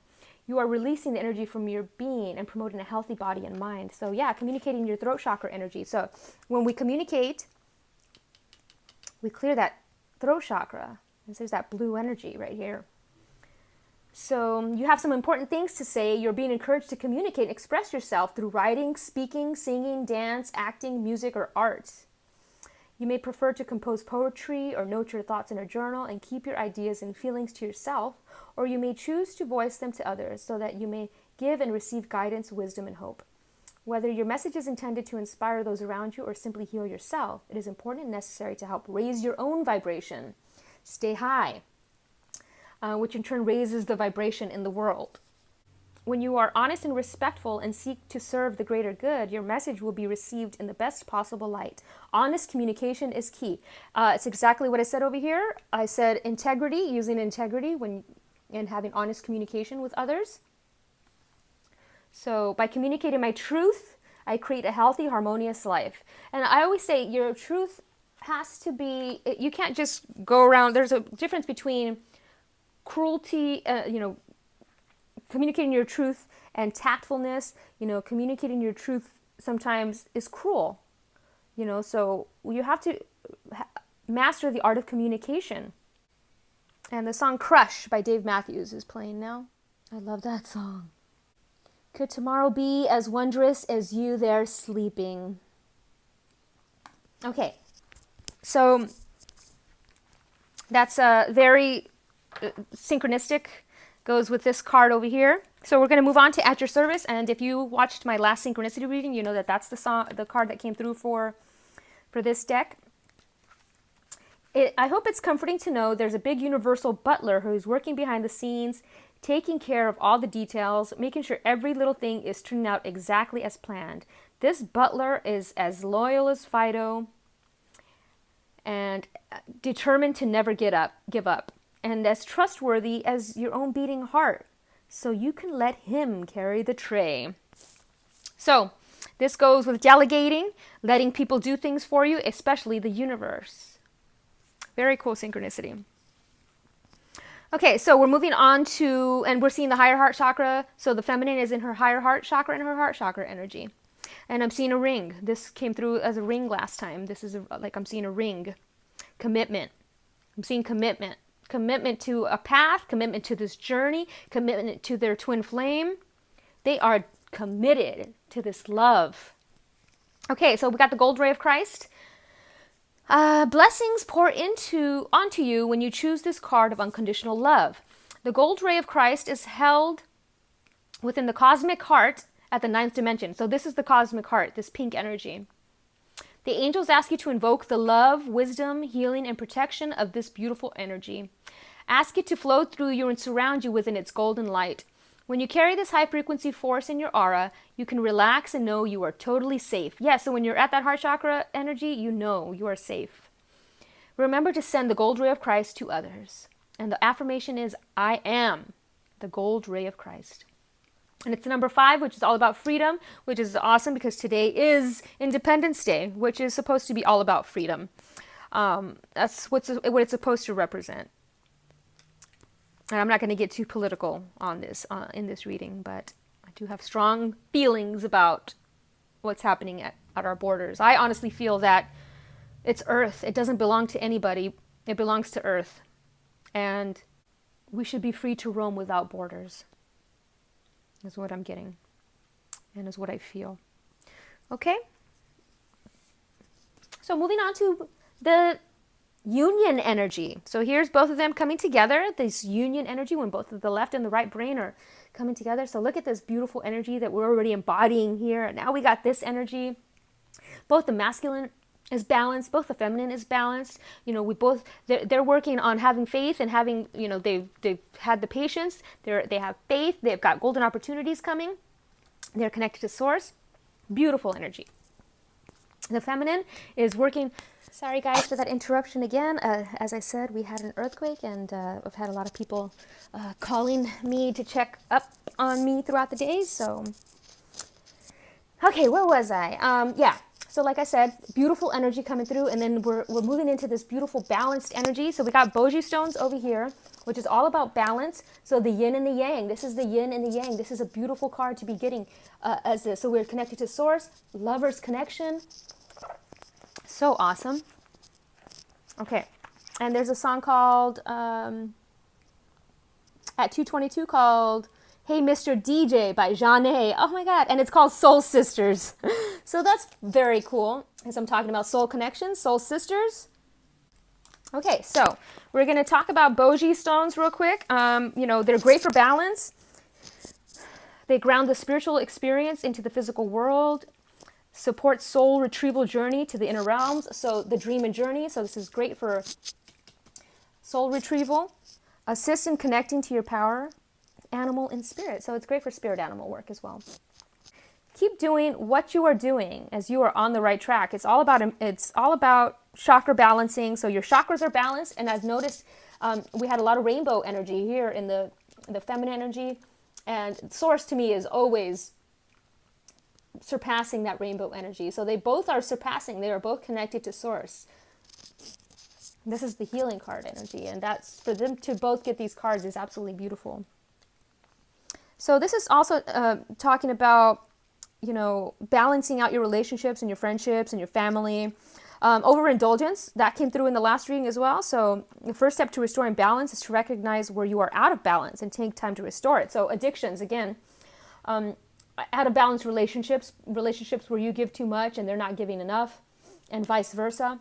you are releasing the energy from your being and promoting a healthy body and mind. So yeah, communicating your throat chakra energy. So when we communicate, we clear that throat chakra. And there's that blue energy right here. So you have some important things to say. You're being encouraged to communicate and express yourself through writing, speaking, singing, dance, acting, music, or art. You may prefer to compose poetry or note your thoughts in a journal and keep your ideas and feelings to yourself, or you may choose to voice them to others so that you may give and receive guidance, wisdom, and hope. Whether your message is intended to inspire those around you or simply heal yourself, it is important and necessary to help raise your own vibration. Stay high, which in turn raises the vibration in the world. When you are honest and respectful and seek to serve the greater good, your message will be received in the best possible light. Honest communication is key. It's exactly what I said over here. I said integrity, using integrity and having honest communication with others. So by communicating my truth, I create a healthy, harmonious life. And I always say your truth has to be, you can't just go around, there's a difference between cruelty, communicating your truth and tactfulness. Communicating your truth sometimes is cruel, so you have to master the art of communication. And the song Crush by Dave Matthews is playing now. I love that song. Could tomorrow be as wondrous as you there sleeping? Okay, so that's a very synchronistic, goes with this card over here. So we're going to move on to At Your Service. And if you watched my last synchronicity reading, you know that that's the card that came through for this deck. I hope it's comforting to know there's a big universal butler who's working behind the scenes, taking care of all the details, making sure every little thing is turning out exactly as planned. This butler is as loyal as Fido and determined to never give up, and as trustworthy as your own beating heart. So you can let him carry the tray. So this goes with delegating, letting people do things for you, especially the universe. Very cool synchronicity. Okay, so we're moving on to, and we're seeing the higher heart chakra. So the feminine is in her higher heart chakra and her heart chakra energy. And I'm seeing a ring. This came through as a ring last time. This is like I'm seeing a ring. Commitment. I'm seeing commitment. Commitment to a path, commitment to this journey, commitment to their twin flame. They are committed to this love. Okay, so we got the gold ray of Christ. Blessings pour onto you when you choose this card of unconditional love. The gold ray of Christ is held within the cosmic heart at the 9th dimension. So this is the cosmic heart, this pink energy. The angels ask you to invoke the love, wisdom, healing, and protection of this beautiful energy. Ask it to flow through you and surround you within its golden light. When you carry this high frequency force in your aura, you can relax and know you are totally safe. Yes, so when you're at that heart chakra energy, you know you are safe. Remember to send the gold ray of Christ to others. And the affirmation is, I am the gold ray of Christ. And it's number 5, which is all about freedom, which is awesome because today is Independence Day, which is supposed to be all about freedom. That's what it's supposed to represent. And I'm not going to get too political on this in this reading, but I do have strong feelings about what's happening at our borders. I honestly feel that it's Earth. It doesn't belong to anybody. It belongs to Earth. And we should be free to roam without borders. Is what I'm getting. And is what I feel. Okay? So moving on to the union energy. So here's both of them coming together. This union energy when both of the left and the right brain are coming together. So look at this beautiful energy that we're already embodying here. Now we got this energy. Both the masculine is balanced. Both the feminine is balanced. You know, they're working on having faith and having, you know, they've had the patience. They have faith. They've got golden opportunities coming. They're connected to source. Beautiful energy. The feminine is working. Sorry guys for that interruption again. As I said, we had an earthquake and I've had a lot of people calling me to check up on me throughout the day. So, okay, where was I? Yeah. So like I said, beautiful energy coming through, and then we're moving into this beautiful balanced energy. So we got Boji stones over here, which is all about balance. So the yin and the yang. This is the yin and the yang. This is a beautiful card to be getting as this. So we're connected to source, lover's connection. So awesome. Okay. And there's a song called, at 2:22 called Hey Mr. DJ by Jeanne. Oh my God. And it's called Soul Sisters. So that's very cool. As I'm talking about soul connections, soul sisters. Okay, so we're going to talk about Boji stones real quick. You know, they're great for balance. They ground the spiritual experience into the physical world. Support soul retrieval journey to the inner realms. So the dream and journey. So this is great for soul retrieval. Assist in connecting to your power, animal, and spirit. So it's great for spirit animal work as well. Keep doing what you are doing as you are on the right track. It's all about chakra balancing. So your chakras are balanced. And I've noticed we had a lot of rainbow energy here in the feminine energy. And source to me is always surpassing that rainbow energy. So they both are surpassing. They are both connected to source. This is the healing card energy. And that's for them to both get these cards is absolutely beautiful. So this is also talking about, you know, balancing out your relationships and your friendships and your family. Overindulgence, that came through in the last reading as well. So the first step to restoring balance is to recognize where you are out of balance and take time to restore it. So addictions, again, out of balance relationships where you give too much and they're not giving enough, and vice versa.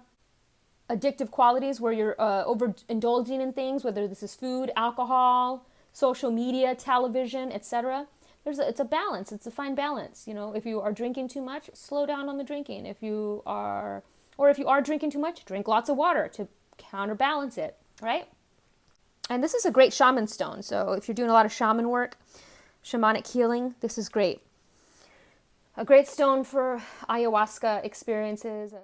Addictive qualities where you're overindulging in things, whether this is food, alcohol, social media, television, etc. It's a balance. It's a fine balance. You know, if you are drinking too much, slow down on the drinking. If you are drinking too much, drink lots of water to counterbalance it, right? And this is a great shaman stone. So if you're doing a lot of shaman work, shamanic healing, this is great. A great stone for ayahuasca experiences.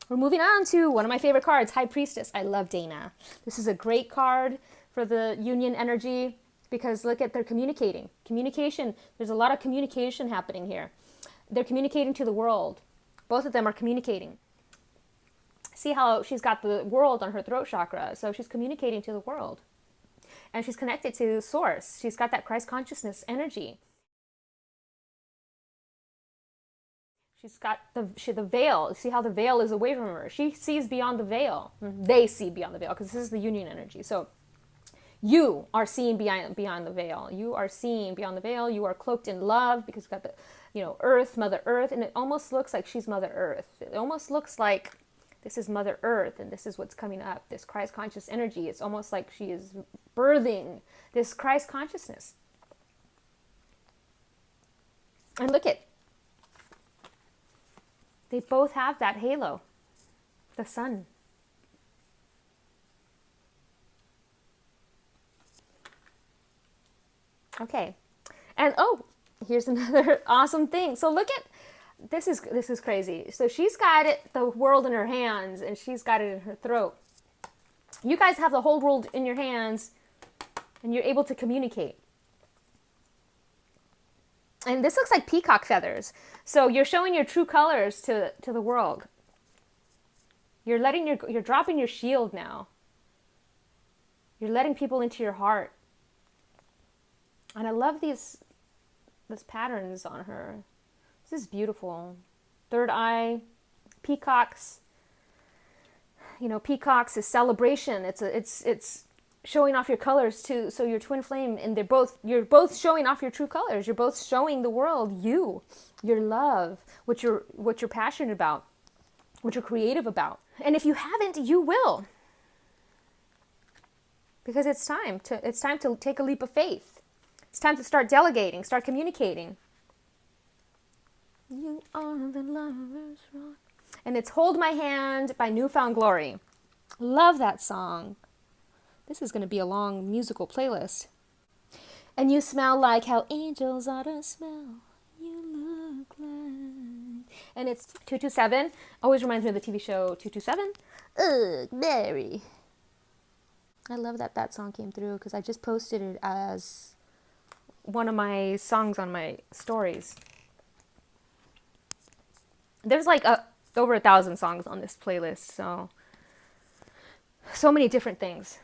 We're moving on to one of my favorite cards, High Priestess. I love Dana. This is a great card for the union energy because look at, they're communicating. Communication, there's a lot of communication happening here. They're communicating to the world. Both of them are communicating. See how she's got the world on her throat chakra. So she's communicating to the world. And she's connected to source. She's got that Christ consciousness energy. She's got the veil. See how the veil is away from her. She sees beyond the veil. They see beyond the veil because this is the union energy. So you are seeing beyond the veil. You are seeing beyond the veil. You are cloaked in love because you've got the, Earth, Mother Earth, and it almost looks like she's Mother Earth. It almost looks like this is Mother Earth, and this is what's coming up. This Christ conscious energy. It's almost like she is birthing this Christ consciousness. And look at, they both have that halo, the sun. Okay, and here's another awesome thing. So look at, this is crazy. So she's got the world in her hands, and she's got it in her throat. You guys have the whole world in your hands, and you're able to communicate. And this looks like peacock feathers. So you're showing your true colors to the world. You're dropping your shield now. You're letting people into your heart. And I love these patterns on her. This is beautiful. Third eye, peacocks. Peacocks is celebration. It's showing off your colors too. So your twin flame, and you're both showing off your true colors. You're both showing the world your love, what you're passionate about, what you're creative about. And if you haven't, you will. Because it's time to take a leap of faith. It's time to start delegating, start communicating. You are the lover's rock. And it's Hold My Hand by Newfound Glory. Love that song. This is going to be a long musical playlist. And you smell like how angels ought to smell. You look like... And it's 227. Always reminds me of the TV show 227. Ugh, Mary. I love that song came through because I just posted it as one of my songs on my stories. There's like over 1,000 songs on this playlist, so many different things.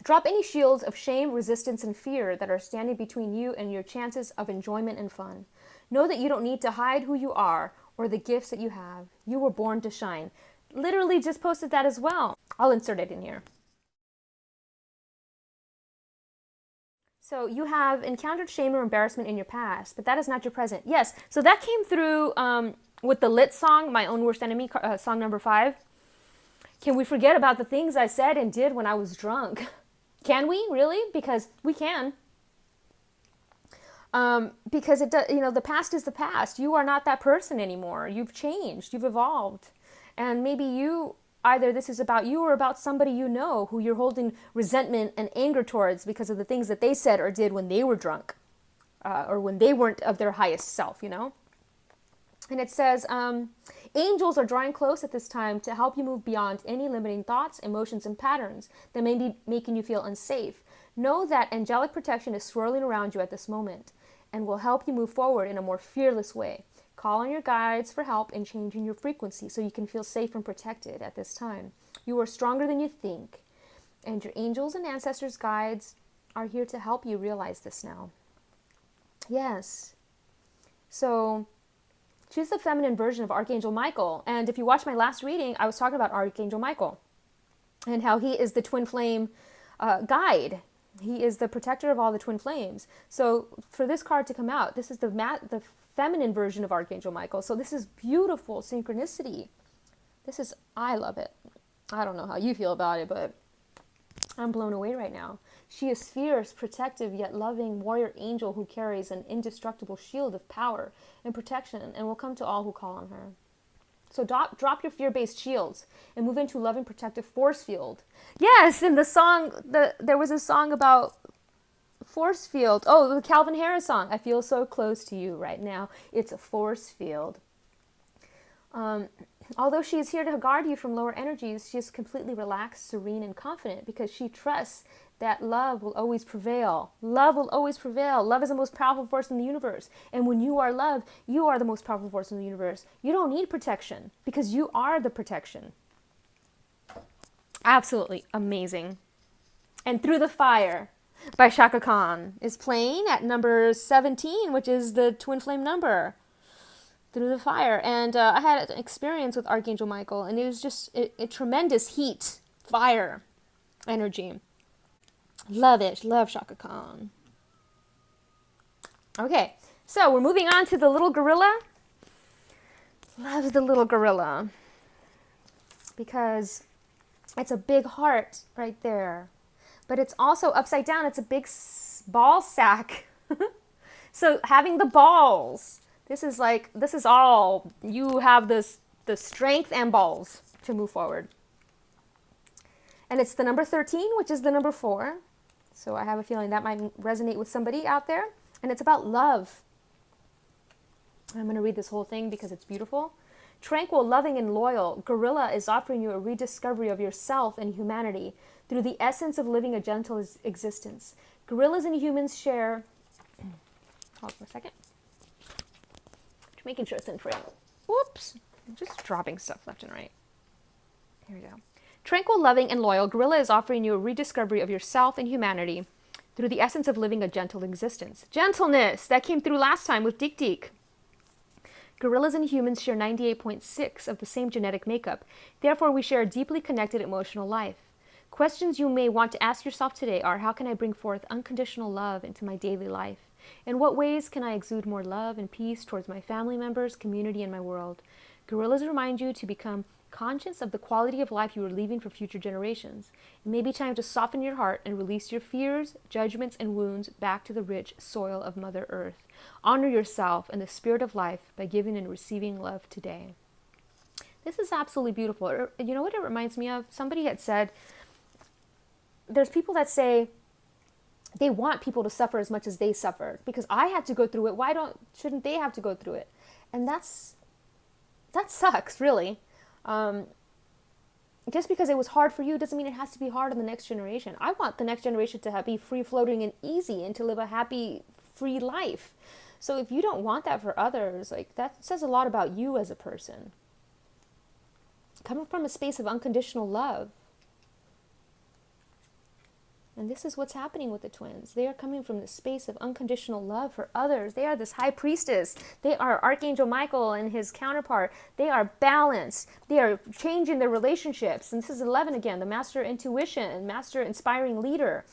Drop any shields of shame, resistance, and fear that are standing between you and your chances of enjoyment and fun. Know that you don't need to hide who you are or the gifts that you have. You were born to shine. Literally just posted that as well. I'll insert it in here. So you have encountered shame or embarrassment in your past, but that is not your present. Yes, so that came through with the lit song, My Own Worst Enemy, song number 5. Can we forget about the things I said and did when I was drunk? Can we really? Because we can. Because the past is the past. You are not that person anymore. You've changed. You've evolved. And maybe either this is about you or about somebody you know who you're holding resentment and anger towards because of the things that they said or did when they were drunk or when they weren't of their highest self, And it says, angels are drawing close at this time to help you move beyond any limiting thoughts, emotions, and patterns that may be making you feel unsafe. Know that angelic protection is swirling around you at this moment and will help you move forward in a more fearless way. Call on your guides for help in changing your frequency so you can feel safe and protected at this time. You are stronger than you think, and your angels and ancestors' guides are here to help you realize this now. Yes. So she's the feminine version of Archangel Michael. And if you watch my last reading, I was talking about Archangel Michael and how he is the twin flame guide. He is the protector of all the twin flames. So for this card to come out, this is the feminine version of Archangel Michael. So this is beautiful synchronicity. I love it. I don't know how you feel about it, but I'm blown away right now. She is fierce, protective, yet loving warrior angel who carries an indestructible shield of power and protection and will come to all who call on her. So drop your fear-based shields and move into loving, protective force field. Yes, in the song, there was a song about force field. Oh, the Calvin Harris song. I feel so close to you right now. It's a force field. Although she is here to guard you from lower energies, she is completely relaxed, serene, and confident because she trusts that love will always prevail. Love will always prevail. Love is the most powerful force in the universe. And when you are love, you are the most powerful force in the universe. You don't need protection because you are the protection. Absolutely amazing. And through the fire, by Shaka Khan is playing at number 17, which is the twin flame number, Through the Fire. And I had an experience with Archangel Michael, and it was just a tremendous heat, fire energy. Love it. Love Shaka Khan. Okay, so we're moving on to the little gorilla. Love the little gorilla because it's a big heart right there. But it's also upside down. It's a big ball sack. So having the balls, this is all, you have the strength and balls to move forward. And it's the number 13, which is the number 4. So I have a feeling that might resonate with somebody out there. And it's about love. I'm going to read this whole thing because it's beautiful. Tranquil, loving, and loyal, gorilla is offering you a rediscovery of yourself and humanity through the essence of living a gentle existence. Gorillas and humans share... Hold on a second. Just making sure it's in frame. Whoops. I'm just dropping stuff left and right. Here we go. Tranquil, loving, and loyal, gorilla is offering you a rediscovery of yourself and humanity through the essence of living a gentle existence. Gentleness! That came through last time with Dik Dik. Gorillas and humans share 98.6 of the same genetic makeup. Therefore, we share a deeply connected emotional life. Questions you may want to ask yourself today are, how can I bring forth unconditional love into my daily life? In what ways can I exude more love and peace towards my family members, community, and my world? Gorillas remind you to become conscious of the quality of life you are leaving for future generations. It may be time to soften your heart and release your fears, judgments, and wounds back to the rich soil of Mother Earth. Honor yourself and the spirit of life by giving and receiving love today. This is absolutely beautiful. You know what it reminds me of? Somebody had said, there's people that say they want people to suffer as much as they suffered because I had to go through it. Shouldn't they have to go through it? And that sucks, really. Just because it was hard for you doesn't mean it has to be hard on the next generation. I want the next generation to be free-floating and easy and to live a happy, free life. So if you don't want that for others, that says a lot about you as a person. Coming from a space of unconditional love. And this is what's happening with the twins. They are coming from the space of unconditional love for others. They are this high priestess. They are Archangel Michael and his counterpart. They are balanced. They are changing their relationships. And this is 11 again, the master intuition, master inspiring leader.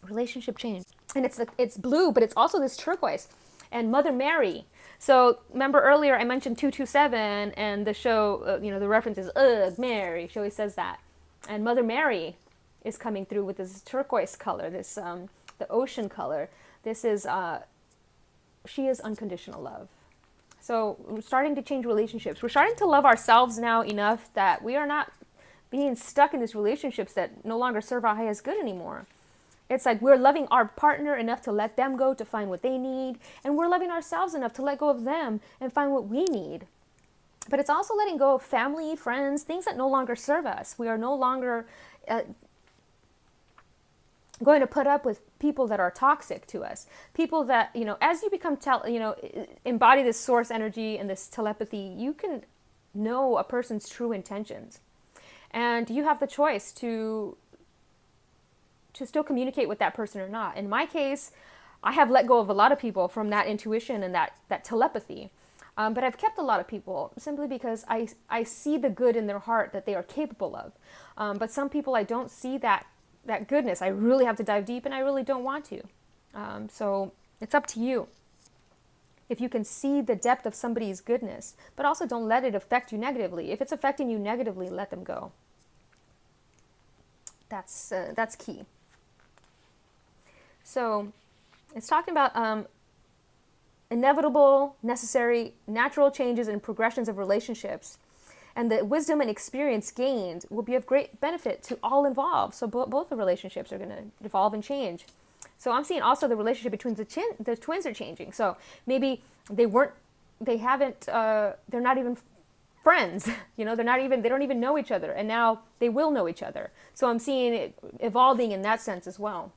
Relationship change. And it's blue, but it's also this turquoise. And Mother Mary. So remember earlier I mentioned 227 and the show, the reference is, ugh, Mary. She always says that. And Mother Mary is coming through with this turquoise color, this the ocean color. This is she is unconditional love. So we're starting to change relationships. We're starting to love ourselves now enough that we are not being stuck in these relationships that no longer serve our highest good anymore. It's like we're loving our partner enough to let them go to find what they need, and we're loving ourselves enough to let go of them and find what we need. But it's also letting go of family, friends, things that no longer serve us. We are no longer going to put up with people that are toxic to us. People that, as you become, embody this source energy and this telepathy, you can know a person's true intentions. And you have the choice to still communicate with that person or not. In my case, I have let go of a lot of people from that intuition and that telepathy. But I've kept a lot of people simply because I see the good in their heart that they are capable of. But some people I don't see that goodness. I really have to dive deep and I really don't want to. So it's up to you. If you can see the depth of somebody's goodness, but also don't let it affect you negatively. If it's affecting you negatively, let them go. That's key. So it's talking about inevitable, necessary, natural changes and progressions of relationships. And the wisdom and experience gained will be of great benefit to all involved. So both the relationships are going to evolve and change. So I'm seeing also the relationship between the twins are changing. So maybe they're not even friends. They don't even know each other. And now they will know each other. So I'm seeing it evolving in that sense as well.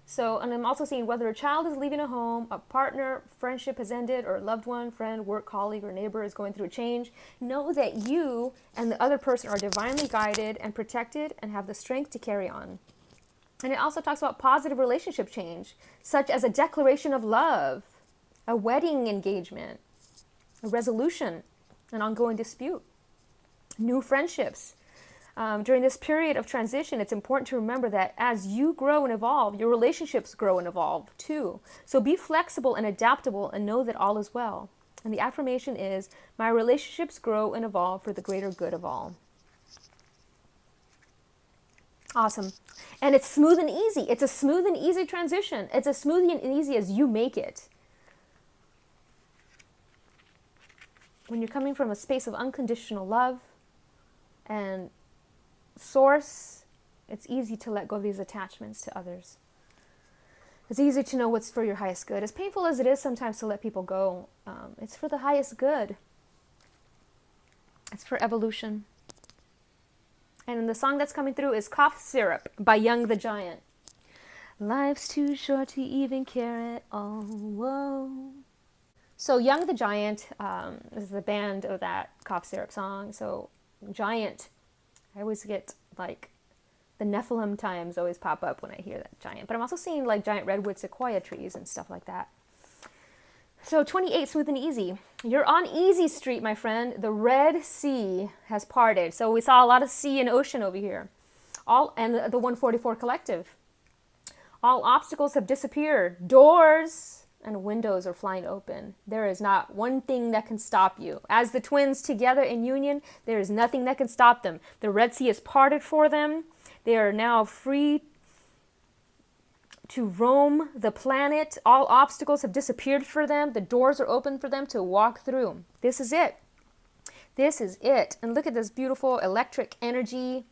So, and I'm also seeing whether a child is leaving a home, a partner, friendship has ended, or a loved one, friend, work colleague, or neighbor is going through a change, know that you and the other person are divinely guided and protected and have the strength to carry on. And it also talks about positive relationship change, such as a declaration of love, a wedding engagement, a resolution, an ongoing dispute, new friendships. During this period of transition, it's important to remember that as you grow and evolve, your relationships grow and evolve too. So be flexible and adaptable and know that all is well. And the affirmation is, my relationships grow and evolve for the greater good of all. Awesome. And it's smooth and easy. It's a smooth and easy transition. It's as smooth and easy as you make it. When you're coming from a space of unconditional love and source, it's easy to let go of these attachments to others. It's easy to know what's for your highest good. As painful as it is sometimes to let people go, it's for the highest good. It's for evolution. And the song that's coming through is Cough Syrup by Young the Giant. Life's too short to even care at all. Whoa. So Young the Giant is the band of that Cough Syrup song. So Giant, I always get like the Nephilim times always pop up when I hear that giant. But I'm also seeing like giant redwood sequoia trees and stuff like that. So 28, smooth and easy. You're on easy street, my friend. The Red Sea has parted. So we saw a lot of sea and ocean over here. And the 144 collective. All obstacles have disappeared. Doors and windows are flying open. There is not one thing that can stop you. As the twins together in union, there is nothing that can stop them. The Red Sea is parted for them. They are now free to roam the planet. All obstacles have disappeared for them. The doors are open for them to walk through. This is it. This is it. And look at this beautiful electric energy.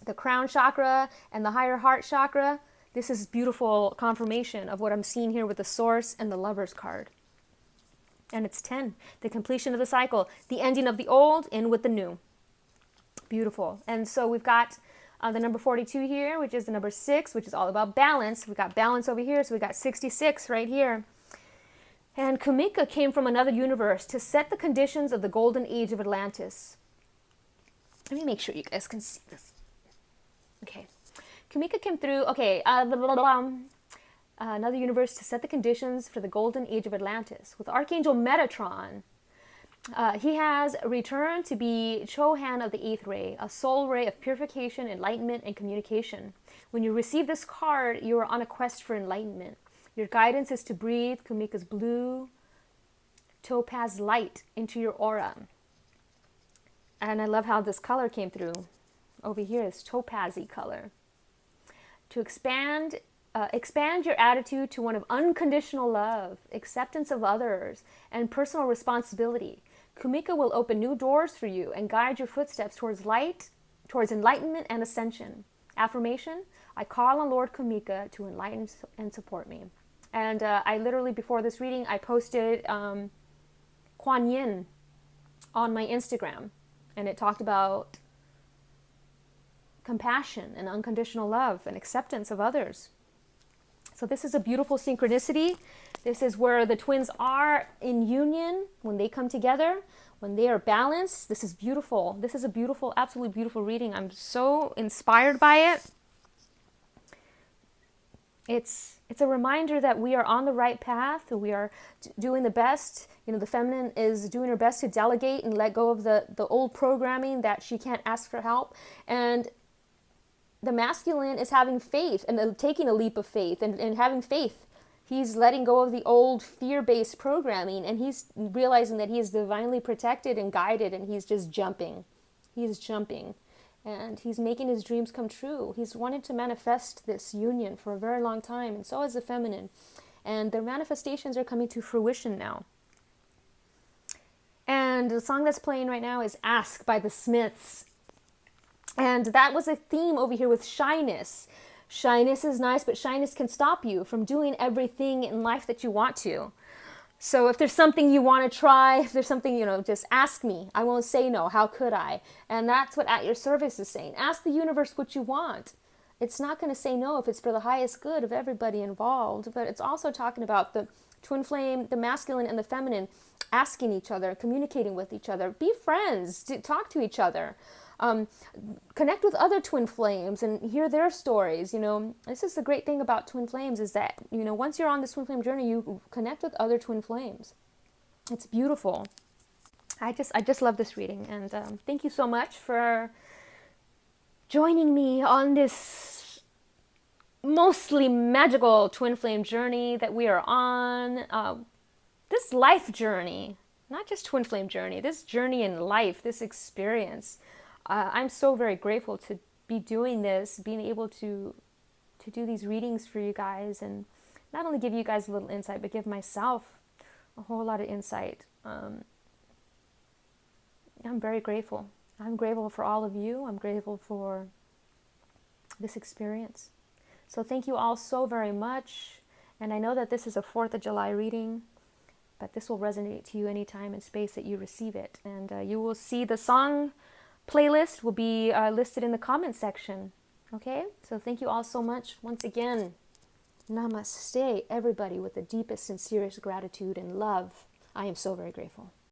The crown chakra and the higher heart chakra. This is beautiful confirmation of what I'm seeing here with the Source and the Lover's card. And it's 10. The completion of the cycle. The ending of the old, in with the new. Beautiful. And so we've got the number 42 here, which is the number 6, which is all about balance. We've got balance over here, so we got 66 right here. And Kumika came from another universe to set the conditions of the golden age of Atlantis. Let me make sure you guys can see this. Okay. Kumika came through, another universe to set the conditions for the golden age of Atlantis. With Archangel Metatron, he has returned to be Chohan of the 8th ray, a soul ray of purification, enlightenment, and communication. When you receive this card, you are on a quest for enlightenment. Your guidance is to breathe Kumika's blue topaz light into your aura. And I love how this color came through. Over here, this topazy color. To expand your attitude to one of unconditional love, acceptance of others, and personal responsibility. Kumika will open new doors for you and guide your footsteps towards light, towards enlightenment and ascension. Affirmation, I call on Lord Kumika to enlighten and support me. And I literally, before this reading, I posted Kuan Yin on my Instagram. And it talked about compassion and unconditional love and acceptance of others. So this is a beautiful synchronicity. This is where the twins are in union when they come together, when they are balanced. This is beautiful. This is a beautiful, absolutely beautiful reading. I'm so inspired by it. It's a reminder that we are on the right path. We are doing the best. You know, the feminine is doing her best to delegate and let go of the old programming that she can't ask for help. And the masculine is having faith and taking a leap of faith and having faith. He's letting go of the old fear-based programming, and he's realizing that he is divinely protected and guided, and he's just jumping. He's jumping. And he's making his dreams come true. He's wanted to manifest this union for a very long time, and so has the feminine. And their manifestations are coming to fruition now. And the song that's playing right now is Ask by the Smiths. And that was a theme over here with shyness. Shyness is nice, but shyness can stop you from doing everything in life that you want to. So if there's something you want to try, if there's something, just ask me. I won't say no. How could I? And that's what At Your Service is saying. Ask the universe what you want. It's not going to say no if it's for the highest good of everybody involved. But it's also talking about the twin flame, the masculine and the feminine, asking each other, communicating with each other. Be friends. Talk to each other. Connect with other twin flames and hear their stories. You know, this is the great thing about twin flames, is that, you know, once you're on this twin flame journey, you connect with other twin flames. It's beautiful. I just love this reading, and thank you so much for joining me on this mostly magical twin flame journey that we are on. This life journey, not just twin flame journey, this journey in life, this experience. I'm so very grateful to be doing this, being able to do these readings for you guys, and not only give you guys a little insight, but give myself a whole lot of insight. I'm very grateful. I'm grateful for all of you. I'm grateful for this experience. So thank you all so very much. And I know that this is a 4th of July reading, but this will resonate to you anytime and space that you receive it. And you will see the song playlist will be listed in the comment section. Okay? So thank you all so much. Once again, namaste, everybody, with the deepest, sincerest gratitude and love. I am so very grateful.